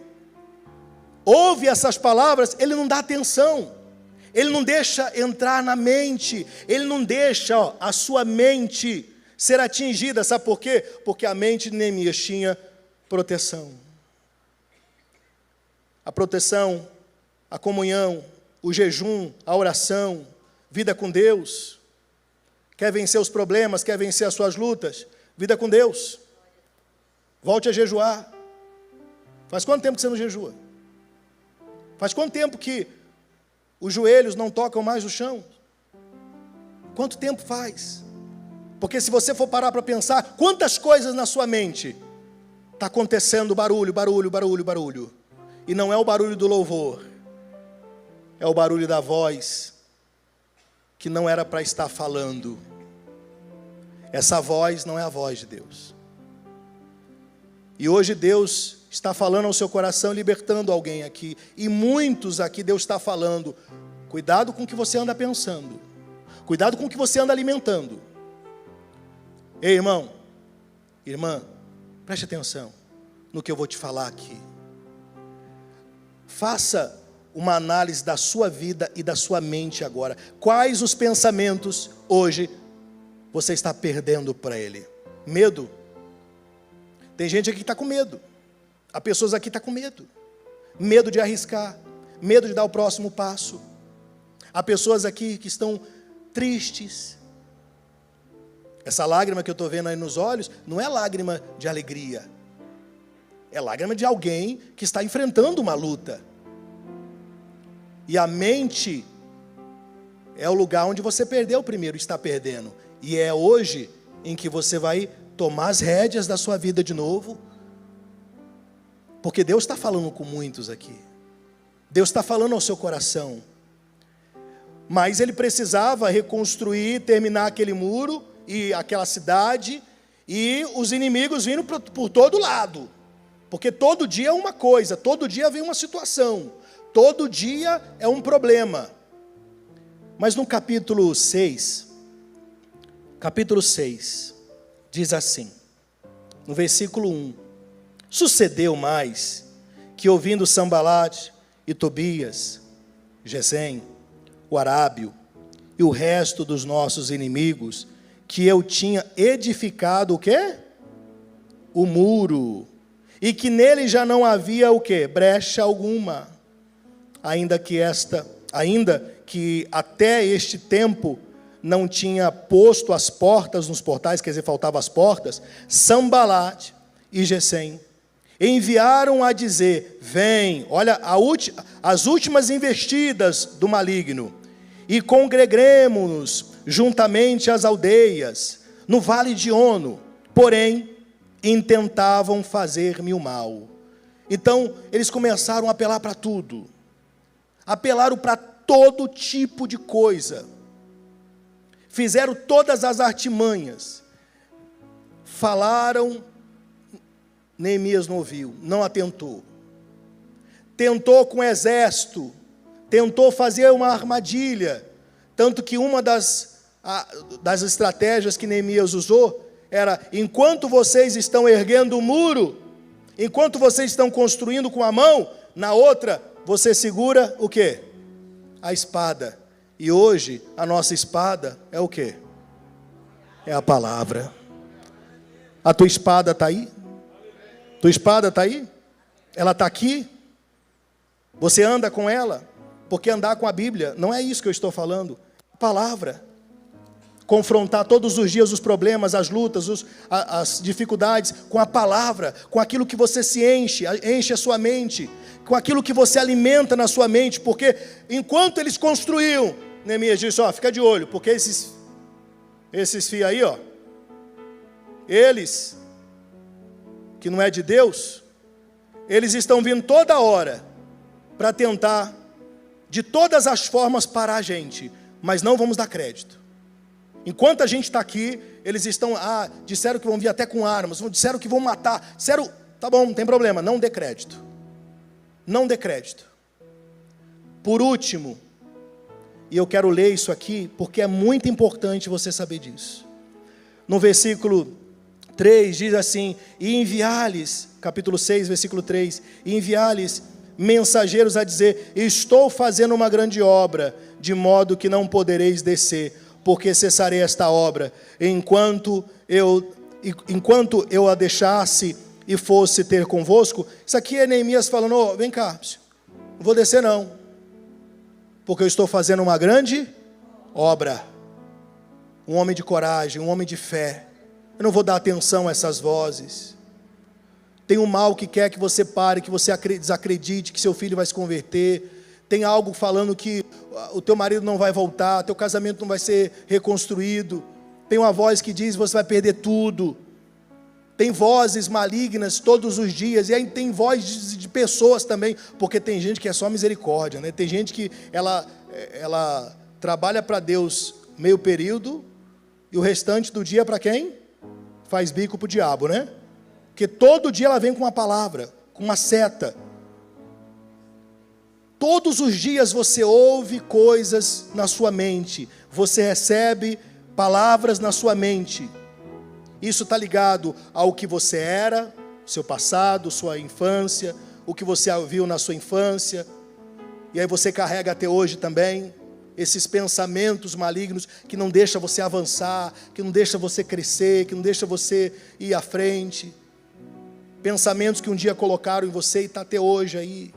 ouve essas palavras, ele não dá atenção, ele não deixa entrar na mente, ele não deixa a sua mente ser atingida. Sabe por quê? Porque a mente de Neemias tinha proteção. A proteção, a comunhão, o jejum, a oração, vida com Deus. Quer vencer os problemas, quer vencer as suas lutas? Vida com Deus. Volte a jejuar. Faz quanto tempo que você não jejua? Faz quanto tempo que os joelhos não tocam mais o chão? Quanto tempo faz? Porque se você for parar para pensar, quantas coisas na sua mente está acontecendo barulho, barulho, barulho, barulho. E não é o barulho do louvor, é o barulho da voz que não era para estar falando. Essa voz não é a voz de Deus. E hoje Deus está falando ao seu coração, libertando alguém aqui. E muitos aqui Deus está falando. Cuidado com o que você anda pensando. Cuidado com o que você anda alimentando. Ei, irmão, irmã, preste atenção no que eu vou te falar aqui. Faça uma análise da sua vida e da sua mente agora. Quais os pensamentos hoje você está perdendo para ele? Medo. Tem gente aqui que está com medo. Há pessoas aqui que estão com medo. Medo de arriscar. Medo de dar o próximo passo. Há pessoas aqui que estão tristes. Essa lágrima que eu estou vendo aí nos olhos, não é lágrima de alegria. É lágrima de alguém que está enfrentando uma luta. E a mente é o lugar onde você perdeu primeiro, está perdendo. E é hoje em que você vai tomar as rédeas da sua vida de novo. Porque Deus está falando com muitos aqui. Deus está falando ao seu coração. Mas ele precisava reconstruir, terminar aquele muro e aquela cidade. E os inimigos vindo por todo lado. Porque todo dia é uma coisa, todo dia vem uma situação. Todo dia é um problema. Mas no capítulo 6, diz assim, no versículo 1. Sucedeu mais, que ouvindo Sambalate e Tobias, Gesem, o arábio, e o resto dos nossos inimigos, que eu tinha edificado o quê? O muro, e que nele já não havia o quê? Brecha alguma. Ainda que até este tempo não tinha posto as portas nos portais, quer dizer, faltavam as portas, Sambalate e Gesem enviaram a dizer, vem, olha, as últimas investidas do maligno, e congreguemo-nos juntamente às aldeias, no vale de Ono, porém, intentavam fazer-me o mal. Então, eles começaram a apelar para tudo. Apelaram para todo tipo de coisa. Fizeram todas as artimanhas. Falaram, Neemias não ouviu, não atentou. Tentou com o exército, tentou fazer uma armadilha. Tanto que uma das estratégias que Neemias usou era, enquanto vocês estão erguendo o muro, enquanto vocês estão construindo com a mão, na outra você segura o quê? A espada. E hoje a nossa espada é o quê? É a palavra. A tua espada está aí? Tua espada está aí? Ela está aqui? Você anda com ela? Porque andar com a Bíblia, não é isso que eu estou falando. A palavra. Confrontar todos os dias os problemas, as lutas, as dificuldades com a palavra, com aquilo que você se enche a sua mente, com aquilo que você alimenta na sua mente, porque enquanto eles construíam, Neemias disse, fica de olho, porque esses fios aí, eles, que não é de Deus, eles estão vindo toda hora para tentar, de todas as formas, parar a gente, mas não vamos dar crédito. Enquanto a gente está aqui, eles estão, disseram que vão vir até com armas, disseram que vão matar, disseram, tá bom, não tem problema, não dê crédito. Não dê crédito. Por último, e eu quero ler isso aqui, porque é muito importante você saber disso. No versículo 3 diz assim, e enviar-lhes, capítulo 6, versículo 3, e enviar-lhes mensageiros a dizer, estou fazendo uma grande obra, de modo que não podereis descer, porque cessarei esta obra, enquanto eu a deixasse e fosse ter convosco. Isso aqui é Neemias falando, vem cá, não vou descer não, porque eu estou fazendo uma grande obra. Um homem de coragem, um homem de fé. Eu não vou dar atenção a essas vozes. Tem um mal que quer que você pare, que você desacredite, que seu filho vai se converter. Tem algo falando que o teu marido não vai voltar, teu casamento não vai ser reconstruído. Tem uma voz que diz, você vai perder tudo. Tem vozes malignas todos os dias, e aí tem voz de pessoas também, porque tem gente que é só misericórdia, né? Tem gente que ela trabalha para Deus meio período, e o restante do dia para quem? Faz bico para o diabo, né? Porque todo dia ela vem com uma palavra, com uma seta. Todos os dias você ouve coisas na sua mente, você recebe palavras na sua mente. Isso está ligado ao que você era, seu passado, sua infância, o que você viu na sua infância, e aí você carrega até hoje também, esses pensamentos malignos que não deixam você avançar, que não deixam você crescer, que não deixam você ir à frente, pensamentos que um dia colocaram em você e está até hoje aí,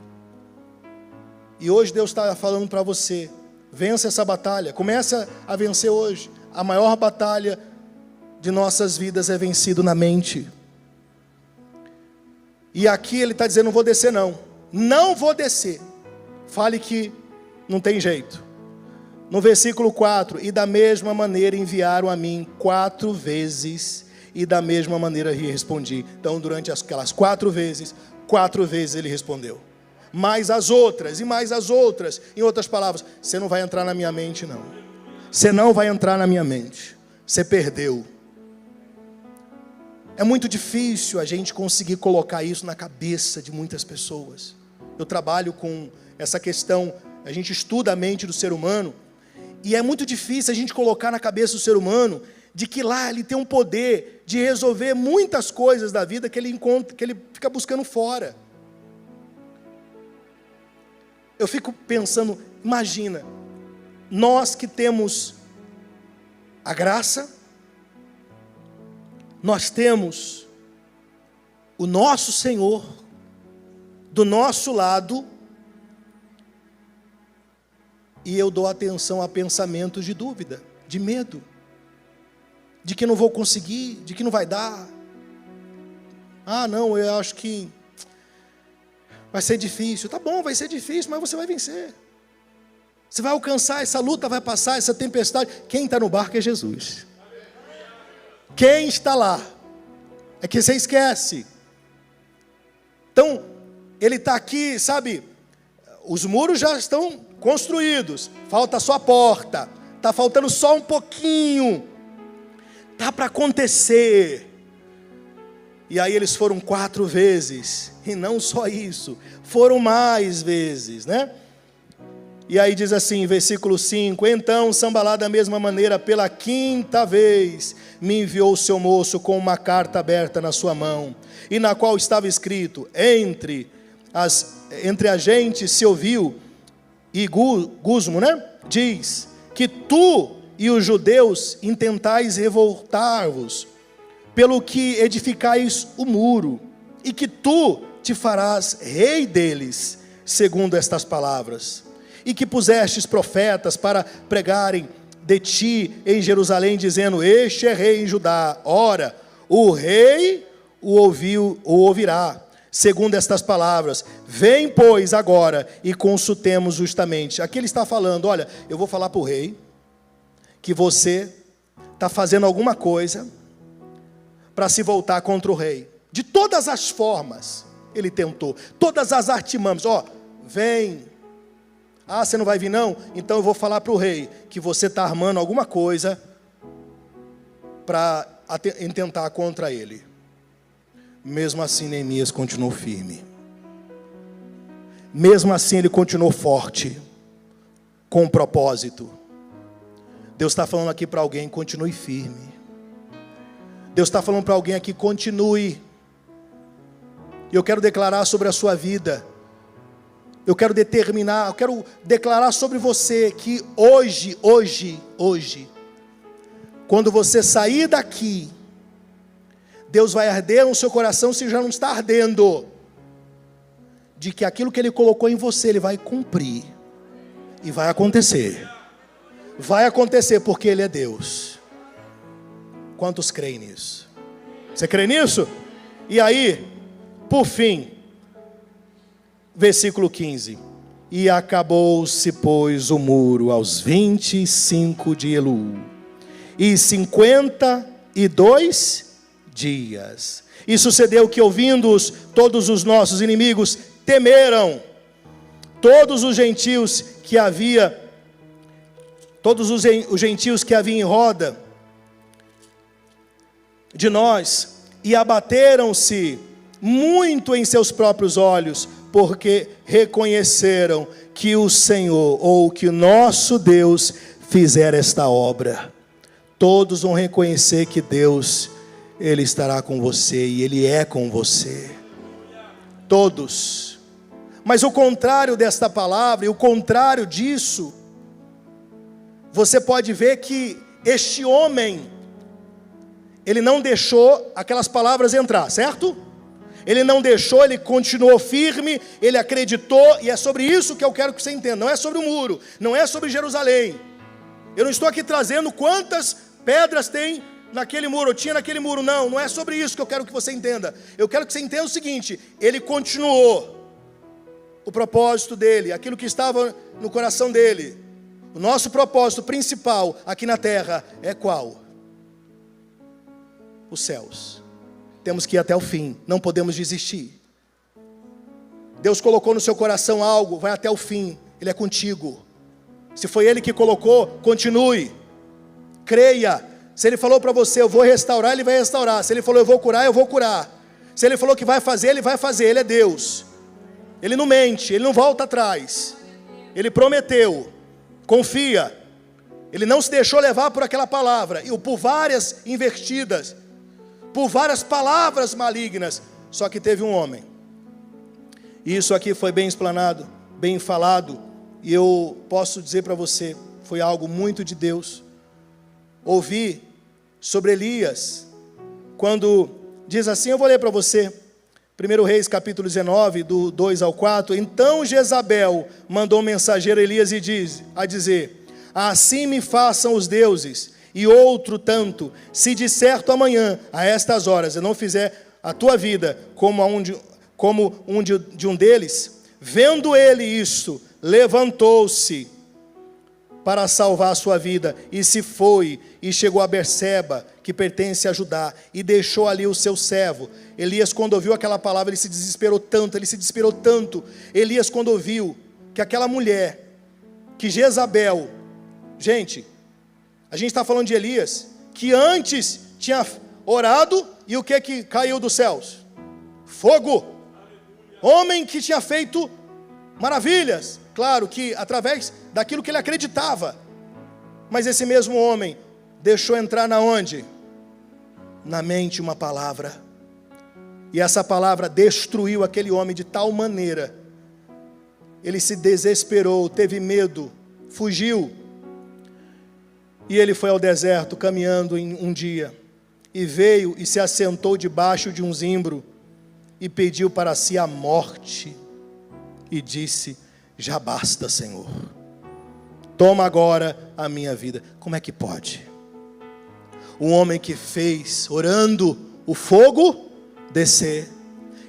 e hoje Deus está falando para você, vença essa batalha, comece a vencer hoje. A maior batalha de nossas vidas é vencido na mente. E aqui ele está dizendo, não vou descer não. Não vou descer. Fale que não tem jeito. No versículo 4, e da mesma maneira enviaram a mim 4 vezes, e da mesma maneira lhe respondi. Então durante aquelas 4 vezes ele respondeu. Mais as outras, e mais as outras. Em outras palavras, você não vai entrar na minha mente não. Você não vai entrar na minha mente. Você perdeu. É muito difícil a gente conseguir colocar isso na cabeça de muitas pessoas. Eu trabalho com essa questão, a gente estuda a mente do ser humano, e é muito difícil a gente colocar na cabeça do ser humano, de que lá ele tem um poder de resolver muitas coisas da vida que ele encontra, que ele fica buscando fora. Eu fico pensando, imagina, nós que temos a graça, nós temos o nosso Senhor do nosso lado, e eu dou atenção a pensamentos de dúvida, de medo, de que não vou conseguir, de que não vai dar. Não, eu acho que vai ser difícil. Tá bom, vai ser difícil, mas você vai vencer. Você vai alcançar, essa luta vai passar, essa tempestade. Quem está no barco é Jesus. Quem está lá? É que você esquece. Então, ele está aqui, sabe? Os muros já estão construídos. Falta só a porta. Está faltando só um pouquinho. Está para acontecer. E aí eles foram 4 vezes. E não só isso. Foram mais vezes, né? E aí diz assim, versículo 5, então Sambalá da mesma maneira, pela 5ª vez, me enviou o seu moço com uma carta aberta na sua mão, e na qual estava escrito, entre a gente se ouviu, e Gusmo, né? Diz, que tu e os judeus intentais revoltar-vos, pelo que edificais o muro, e que tu te farás rei deles, segundo estas palavras. E que pusestes profetas para pregarem de ti em Jerusalém, dizendo, este é rei em Judá. Ora, o rei o ouvirá, segundo estas palavras. Vem, pois, agora, e consultemos justamente. Aqui ele está falando, olha, eu vou falar para o rei, que você está fazendo alguma coisa, para se voltar contra o rei. De todas as formas, ele tentou. Todas as artimanhas. Vem. Você não vai vir não? Então eu vou falar para o rei que você está armando alguma coisa para intentar contra ele. Mesmo assim, Neemias continuou firme. Mesmo assim, ele continuou forte, com um propósito. Deus está falando aqui para alguém: continue firme. Deus está falando para alguém aqui: continue. E eu quero declarar sobre a sua vida. Eu quero declarar sobre você que hoje, quando você sair daqui, Deus vai arder no seu coração, se já não está ardendo, de que aquilo que Ele colocou em você, Ele vai cumprir. E vai acontecer. Vai acontecer porque Ele é Deus. Quantos creem nisso? Você crê nisso? E aí, por fim, versículo 15. E acabou-se, pois, o muro aos 25 de Elul, e 52 dias. E sucedeu que, ouvindo-os, todos os nossos inimigos temeram. Todos os gentios que havia em roda de nós, e abateram-se muito em seus próprios olhos, porque reconheceram que o Senhor, ou que o nosso Deus, fizera esta obra. Todos vão reconhecer que Deus, Ele estará com você, e Ele é com você. Todos. Mas o contrário desta palavra, e o contrário disso, você pode ver que este homem, ele não deixou aquelas palavras entrar, certo? Ele não deixou, ele continuou firme, ele acreditou, e é sobre isso que eu quero que você entenda. Não é sobre o muro, não é sobre Jerusalém. Eu não estou aqui trazendo quantas pedras tem naquele muro, ou tinha naquele muro, não é sobre isso que eu quero que você entenda. Eu quero que você entenda o seguinte: ele continuou o propósito dele, aquilo que estava no coração dele. O nosso propósito principal aqui na terra é qual? Os céus. Temos que ir até o fim, não podemos desistir. Deus colocou no seu coração algo, vai até o fim, Ele é contigo. Se foi Ele que colocou, continue, creia. Se Ele falou para você: eu vou restaurar, Ele vai restaurar. Se Ele falou: eu vou curar, eu vou curar. Se Ele falou que vai fazer, Ele vai fazer. Ele é Deus, Ele não mente, Ele não volta atrás. Ele prometeu, confia. Ele não se deixou levar por aquela palavra, e por várias invertidas, por várias palavras malignas. Só que teve um homem, e isso aqui foi bem explanado, bem falado, e eu posso dizer para você, foi algo muito de Deus. Ouvi sobre Elias, quando diz assim, eu vou ler para você, 1 Reis capítulo 19, do 2 ao 4. Então Jezabel mandou um mensageiro a Elias a dizer: assim me façam os deuses, e outro tanto, se de certo amanhã, a estas horas, eu não fizer a tua vida como um deles. Vendo ele isto, levantou-se para salvar a sua vida, e se foi, e chegou a Berseba, que pertence a Judá, e deixou ali o seu servo. Elias, quando ouviu aquela palavra, ele se desesperou tanto. Elias, quando ouviu que aquela mulher, que Jezabel, gente, a gente está falando de Elias, que antes tinha orado, e o que caiu dos céus? Fogo. Homem que tinha feito maravilhas, claro que através daquilo que ele acreditava, mas esse mesmo homem deixou entrar na onde? Na mente uma palavra, e essa palavra destruiu aquele homem de tal maneira, ele se desesperou, teve medo, fugiu, e ele foi ao deserto caminhando em um dia, e veio e se assentou debaixo de um zimbro, e pediu para si a morte, e disse: já basta, Senhor, toma agora a minha vida. Como é que pode? Um homem que fez, orando, o fogo descer,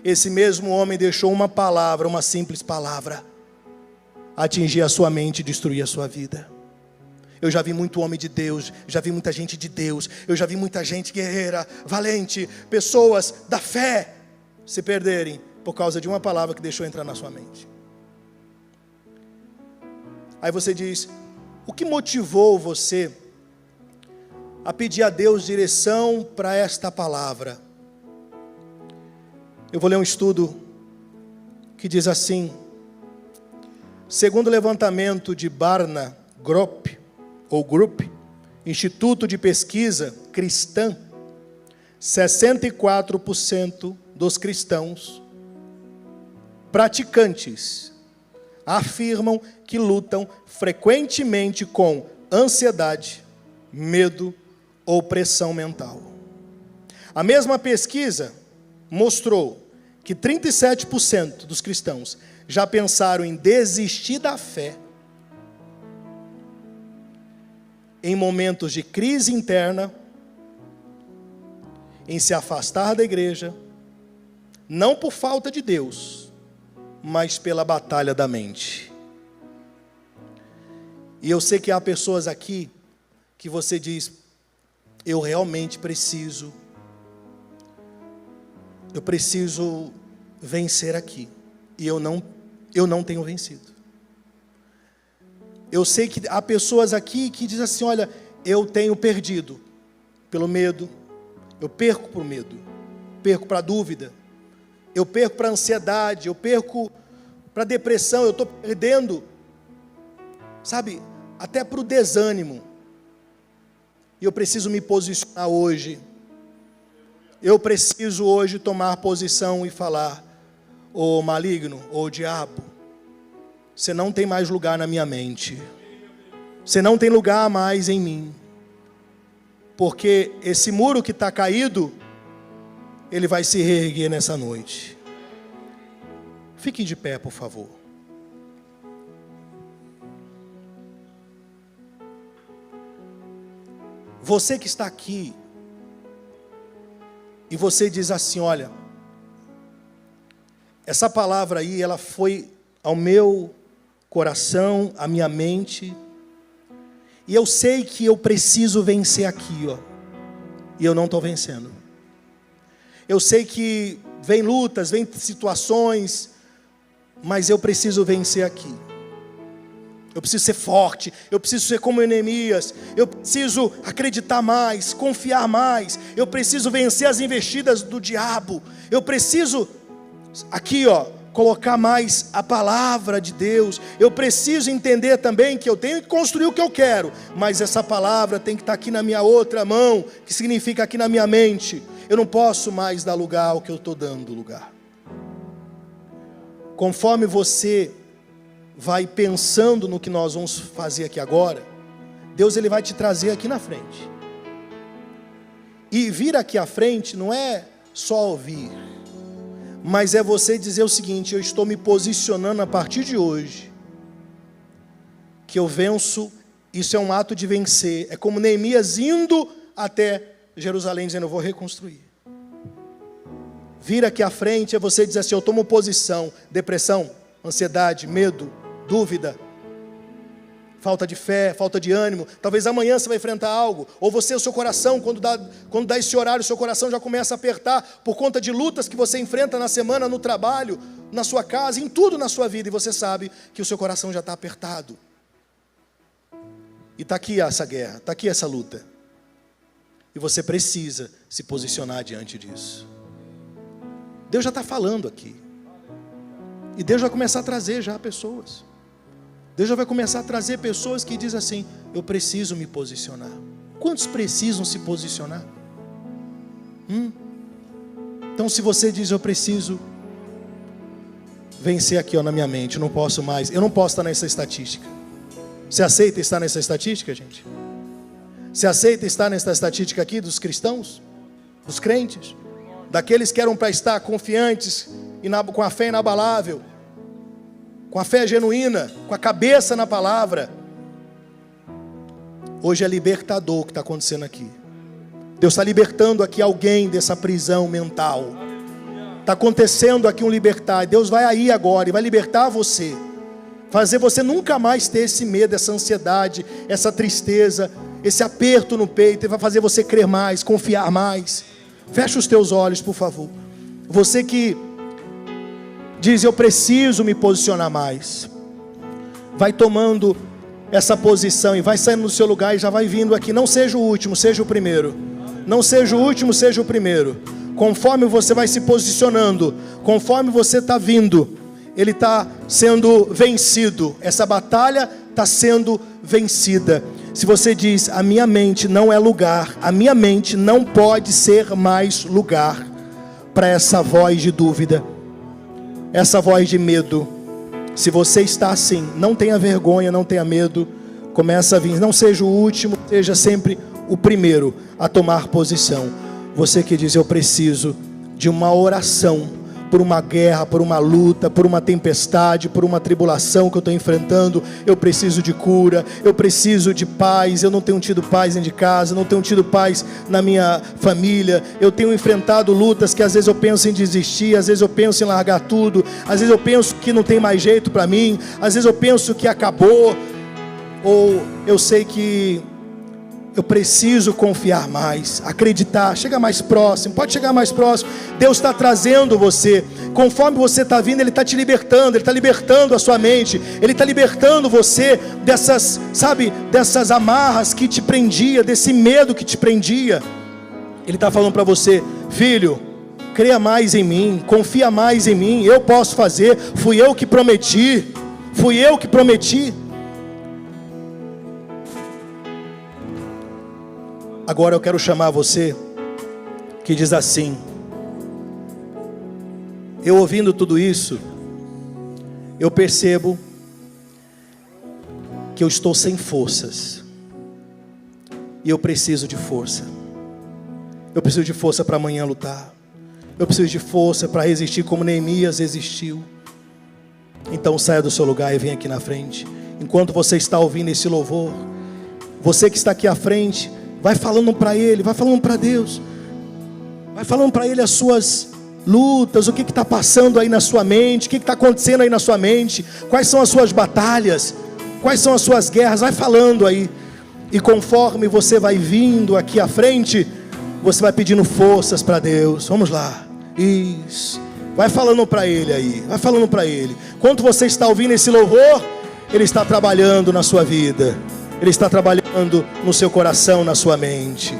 esse mesmo homem deixou uma palavra, uma simples palavra, atingir a sua mente e destruir a sua vida. Eu já vi muito homem de Deus, já vi muita gente de Deus, eu já vi muita gente guerreira, valente, pessoas da fé se perderem por causa de uma palavra que deixou entrar na sua mente. Aí você diz, o que motivou você a pedir a Deus direção para esta palavra? Eu vou ler um estudo que diz assim: segundo o levantamento de Barna Group, Instituto de Pesquisa Cristã, 64% dos cristãos praticantes afirmam que lutam frequentemente com ansiedade, medo ou pressão mental. A mesma pesquisa mostrou que 37% dos cristãos já pensaram em desistir da fé em momentos de crise interna, em se afastar da igreja, não por falta de Deus, mas pela batalha da mente. E eu sei que há pessoas aqui que você diz, eu realmente preciso vencer aqui, e eu não tenho vencido. Eu sei que há pessoas aqui que dizem assim, olha, eu tenho perdido pelo medo, eu perco por medo, perco para a dúvida, eu perco para a ansiedade, eu perco para a depressão, eu estou perdendo, sabe, até para o desânimo. E eu preciso me posicionar hoje. Eu preciso hoje tomar posição e falar, ô maligno, ô diabo, você não tem mais lugar na minha mente. Você não tem lugar mais em mim. Porque esse muro que está caído, ele vai se reerguer nessa noite. Fique de pé, por favor. Você que está aqui, e você diz assim, olha, essa palavra aí, ela foi ao meu coração, à minha mente, e eu sei que eu preciso vencer aqui, ó, e eu não estou vencendo. Eu sei que vem lutas, vem situações, mas eu preciso vencer aqui. Eu preciso ser forte, eu preciso ser como Neemias, eu preciso acreditar mais, confiar mais, eu preciso vencer as investidas do diabo, eu preciso, aqui ó, colocar mais a palavra de Deus, eu preciso entender também que eu tenho que construir o que eu quero, mas essa palavra tem que estar aqui na minha outra mão, que significa aqui na minha mente, eu não posso mais dar lugar ao que eu estou dando lugar. Conforme você vai pensando no que nós vamos fazer aqui agora, Deus ele vai te trazer aqui na frente. E vir aqui à frente não é só ouvir, mas é você dizer o seguinte, eu estou me posicionando a partir de hoje, que eu venço, isso é um ato de vencer, é como Neemias indo até Jerusalém, dizendo, eu vou reconstruir. Vir aqui à frente é você dizer assim, eu tomo posição, depressão, ansiedade, medo, dúvida, falta de fé, falta de ânimo, talvez amanhã você vai enfrentar algo, ou você, o seu coração, quando dá esse horário, o seu coração já começa a apertar, por conta de lutas que você enfrenta na semana, no trabalho, na sua casa, em tudo na sua vida, e você sabe que o seu coração já está apertado, e está aqui essa guerra, está aqui essa luta, e você precisa se posicionar diante disso. Deus já está falando aqui, e Deus vai começar a trazer já pessoas, Deus já vai começar a trazer pessoas que dizem assim, eu preciso me posicionar. Quantos precisam se posicionar? Então se você diz, eu preciso vencer aqui ó, na minha mente, eu não posso estar nessa estatística. Você aceita estar nessa estatística, gente? Você aceita estar nessa estatística aqui dos cristãos? Dos crentes? Daqueles que eram para estar confiantes, com a fé inabalável, com a fé genuína, com a cabeça na palavra. Hoje é libertador o que está acontecendo aqui. Deus está libertando aqui alguém dessa prisão mental. Está acontecendo aqui um libertar. Deus vai aí agora e vai libertar você. fazer você nunca mais ter esse medo, essa ansiedade, essa tristeza, esse aperto no peito. Ele vai fazer você crer mais, confiar mais. Fecha os teus olhos, por favor. Você que diz, eu preciso me posicionar mais, vai tomando essa posição e vai saindo do seu lugar e já vai vindo aqui. Não seja o último, seja o primeiro. Não seja o último, seja o primeiro. Conforme você vai se posicionando, conforme você está vindo, ele está sendo vencido. Essa batalha está sendo vencida. Se você diz, a minha mente não é lugar, a minha mente não pode ser mais lugar para essa voz de dúvida, essa voz de medo. Se você está assim, não tenha vergonha, não tenha medo, começa a vir. Não seja o último, seja sempre o primeiro a tomar posição. Você que diz, eu preciso de uma oração por uma guerra, por uma luta, por uma tempestade, por uma tribulação que eu estou enfrentando. Eu preciso de cura, eu preciso de paz. Eu não tenho tido paz dentro de casa, não tenho tido paz na minha família. Eu tenho enfrentado lutas que às vezes eu penso em desistir, às vezes eu penso em largar tudo, às vezes eu penso que não tem mais jeito para mim, às vezes eu penso que acabou, ou eu sei que eu preciso confiar mais, acreditar. Chega mais próximo, pode chegar mais próximo. Deus está trazendo você, conforme você está vindo, Ele está te libertando, Ele está libertando a sua mente, Ele está libertando você dessas, sabe, dessas amarras que te prendia, desse medo que te prendia. Ele está falando para você, filho, creia mais em mim, confia mais em mim, eu posso fazer, fui eu que prometi. Agora eu quero chamar você que diz assim, eu ouvindo tudo isso, eu percebo que eu estou sem forças, e eu preciso de força. Eu preciso de força para amanhã lutar, eu preciso de força para resistir como Neemias resistiu. Então saia do seu lugar e venha aqui na frente. Enquanto você está ouvindo esse louvor, você que está aqui à frente, vai falando para Ele, vai falando para Deus, vai falando para Ele as suas lutas, o que está passando aí na sua mente, o que está acontecendo aí na sua mente, quais são as suas batalhas, quais são as suas guerras. Vai falando aí, e conforme você vai vindo aqui à frente, você vai pedindo forças para Deus. Vamos lá, isso, vai falando para Ele aí, vai falando para Ele. Enquanto você está ouvindo esse louvor, Ele está trabalhando na sua vida, Ele está trabalhando no seu coração, na sua mente.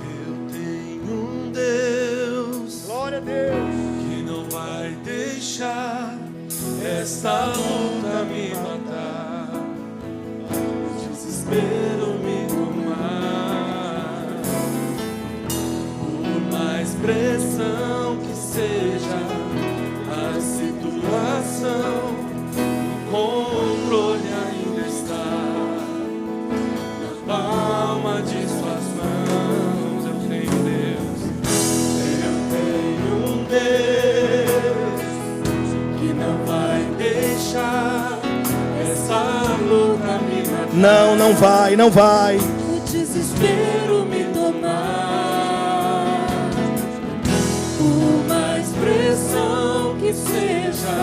Eu tenho um Deus, Glória a Deus, que não vai deixar esta luta me matar, o desespero me tomar. Mais pressão que seja a situação, o controle ainda está na palma de suas mãos. Eu tenho um Deus que não vai deixar essa luta me matar. não vai, não vai. O desespero me tomar. Que seja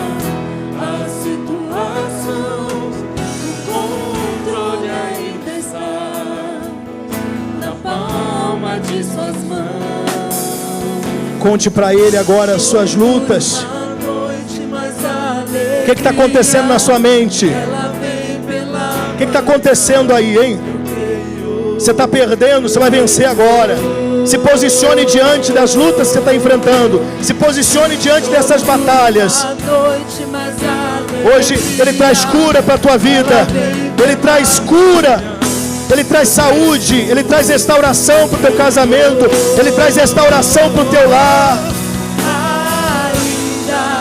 a situação, o controle ainda está na palma de suas mãos. Conte para Ele agora as suas lutas. O que está acontecendo na sua mente? O que está acontecendo aí, hein? Você está perdendo, você vai vencer agora. Se posicione diante das lutas que você está enfrentando. Se posicione diante dessas batalhas. Hoje Ele traz cura para a tua vida. Ele traz cura. Ele traz saúde. Ele traz restauração para o teu casamento. Ele traz restauração para o teu lar.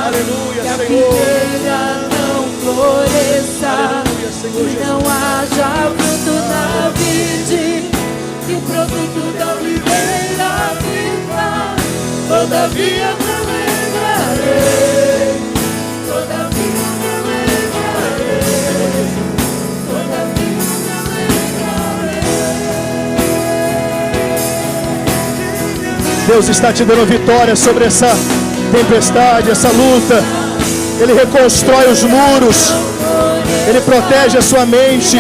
Aleluia, Senhor. Não floresça, que não haja fruto na vide, que o produto da oliveira viva. Todavia me alegrarei, todavia me alegrarei, todavia me alegrarei. Deus está te dando vitória sobre essa tempestade, essa luta. Ele reconstrói os muros. Ele protege a sua mente.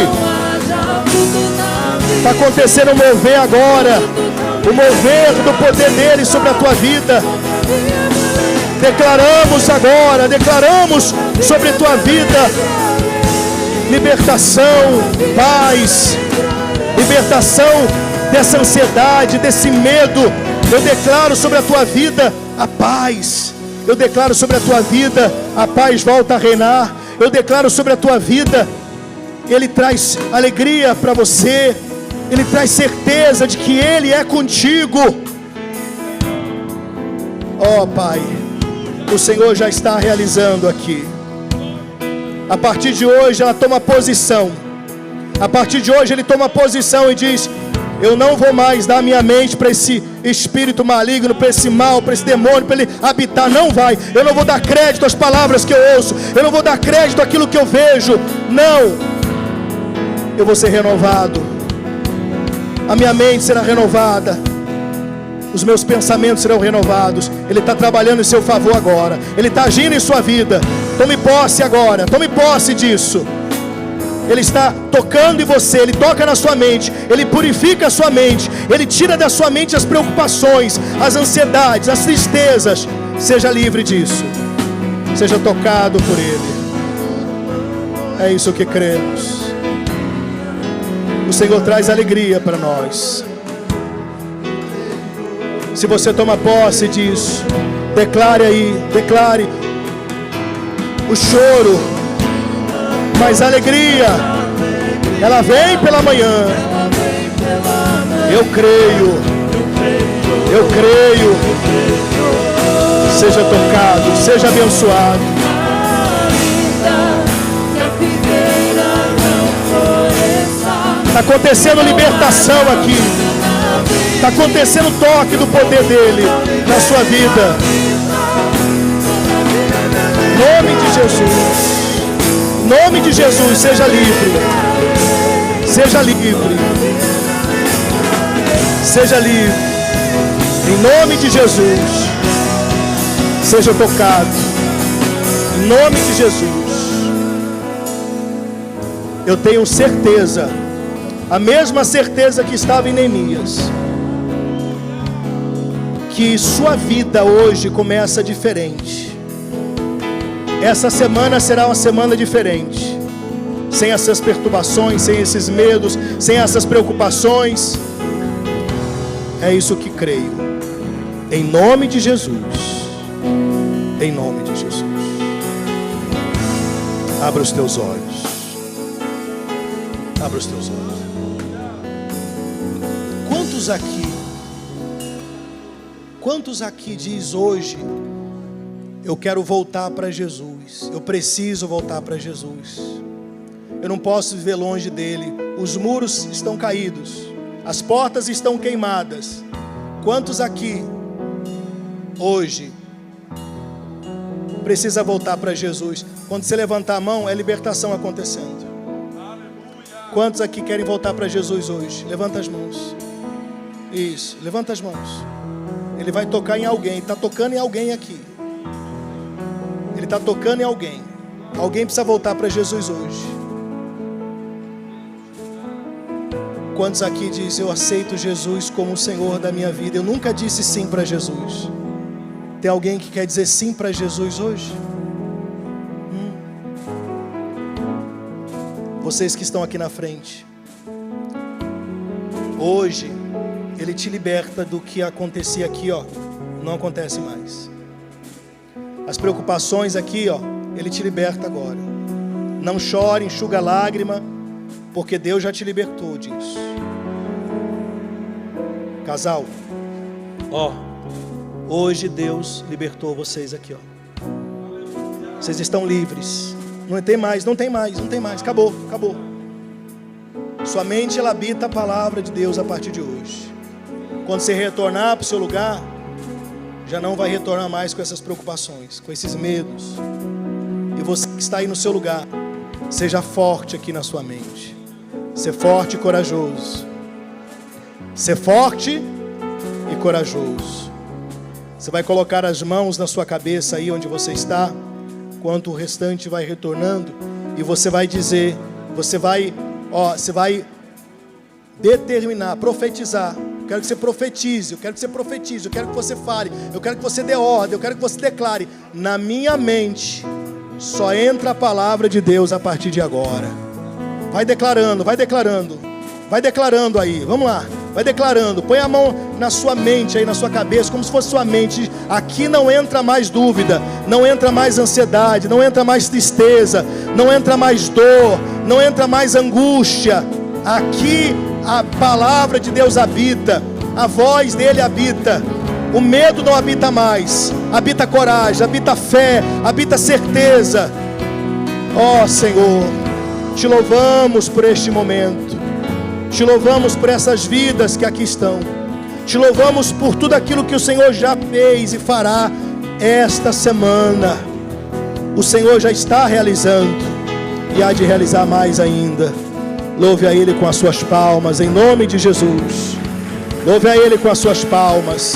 Está acontecendo um mover agora. O mover do poder dele sobre a tua vida. Declaramos agora, declaramos sobre a tua vida libertação, paz, libertação dessa ansiedade, desse medo. Eu declaro sobre a tua vida a paz. Eu declaro sobre a tua vida a paz volta a reinar. Eu declaro sobre a tua vida, Ele traz alegria para você. Ele traz certeza de que Ele é contigo. Ó Pai, o Senhor já está realizando aqui. A partir de hoje ela toma posição. A partir de hoje ele toma posição e diz: eu não vou mais dar minha mente para esse espírito maligno, para esse mal, para esse demônio, para ele habitar. Não vai. Eu não vou dar crédito às palavras que eu ouço. Eu não vou dar crédito àquilo que eu vejo. Não. Eu vou ser renovado. A minha mente será renovada. Os meus pensamentos serão renovados. Ele está trabalhando em seu favor agora. Ele está agindo em sua vida. Tome posse agora. Tome posse disso. Ele está tocando em você. Ele toca na sua mente. Ele purifica a sua mente. Ele tira da sua mente as preocupações, as ansiedades, as tristezas. Seja livre disso. Seja tocado por Ele. É isso que cremos. O Senhor traz alegria para nós. Se você toma posse disso, declare aí, declare o choro, mas a alegria, ela vem pela manhã. Eu creio, eu creio. Seja tocado, seja abençoado. Está acontecendo libertação aqui. Está acontecendo o toque do poder dele na sua vida. Em nome de Jesus. Em nome de Jesus, seja livre. Seja livre. Seja livre. Em nome de Jesus. Seja tocado. Em nome de Jesus. Eu tenho certeza, a mesma certeza que estava em Neemias, que sua vida hoje começa diferente. Essa semana será uma semana diferente. Sem essas perturbações, sem esses medos, sem essas preocupações. É isso que creio. Em nome de Jesus. Em nome de Jesus. Abra os teus olhos. Abra os teus olhos. Quantos aqui diz hoje: eu quero voltar para Jesus, eu preciso voltar para Jesus, eu não posso viver longe dele, os muros estão caídos, as portas estão queimadas. Quantos aqui hoje precisa voltar para Jesus? Quando você levantar a mão, é libertação acontecendo. Quantos aqui querem voltar para Jesus hoje? Levanta as mãos. Isso, levanta as mãos. Ele vai tocar em alguém. Está tocando em alguém aqui. Ele está tocando em alguém. Alguém precisa voltar para Jesus hoje. Quantos aqui dizem: eu aceito Jesus como o Senhor da minha vida? Eu nunca disse sim para Jesus. Tem alguém que quer dizer sim para Jesus hoje? Vocês que estão aqui na frente, hoje Ele te liberta do que acontecia aqui, ó. Não acontece mais. As preocupações aqui, ó, Ele te liberta agora. Não chore, enxuga a lágrima, porque Deus já te libertou disso. Casal, ó, hoje Deus libertou vocês aqui, ó. Vocês estão livres. Não tem mais, não tem mais, não tem mais. Acabou, acabou. Sua mente, ela habita a palavra de Deus a partir de hoje. Quando você retornar para o seu lugar, já não vai retornar mais com essas preocupações, com esses medos. E você que está aí no seu lugar, seja forte aqui na sua mente. Ser forte e corajoso. Ser forte e corajoso. Você vai colocar as mãos na sua cabeça aí onde você está, enquanto o restante vai retornando, e você vai dizer, você vai determinar, profetizar. Eu quero que você profetize, eu quero que você profetize, eu quero que você fale, eu quero que você dê ordem, eu quero que você declare: na minha mente só entra a palavra de Deus a partir de agora. Vai declarando, vai declarando, vai declarando aí, vamos lá, vai declarando. Põe a mão na sua mente aí, na sua cabeça, como se fosse sua mente. Aqui não entra mais dúvida, não entra mais ansiedade, não entra mais tristeza, não entra mais dor, não entra mais angústia. Aqui a palavra de Deus habita, a voz dele habita. O medo não habita mais, habita coragem, habita fé, habita certeza. Ó Senhor, te louvamos por este momento, te louvamos por essas vidas que aqui estão, te louvamos por tudo aquilo que o Senhor já fez e fará esta semana. O Senhor já está realizando e há de realizar mais ainda. Louve a Ele com as suas palmas, em nome de Jesus. Louve a Ele com as suas palmas.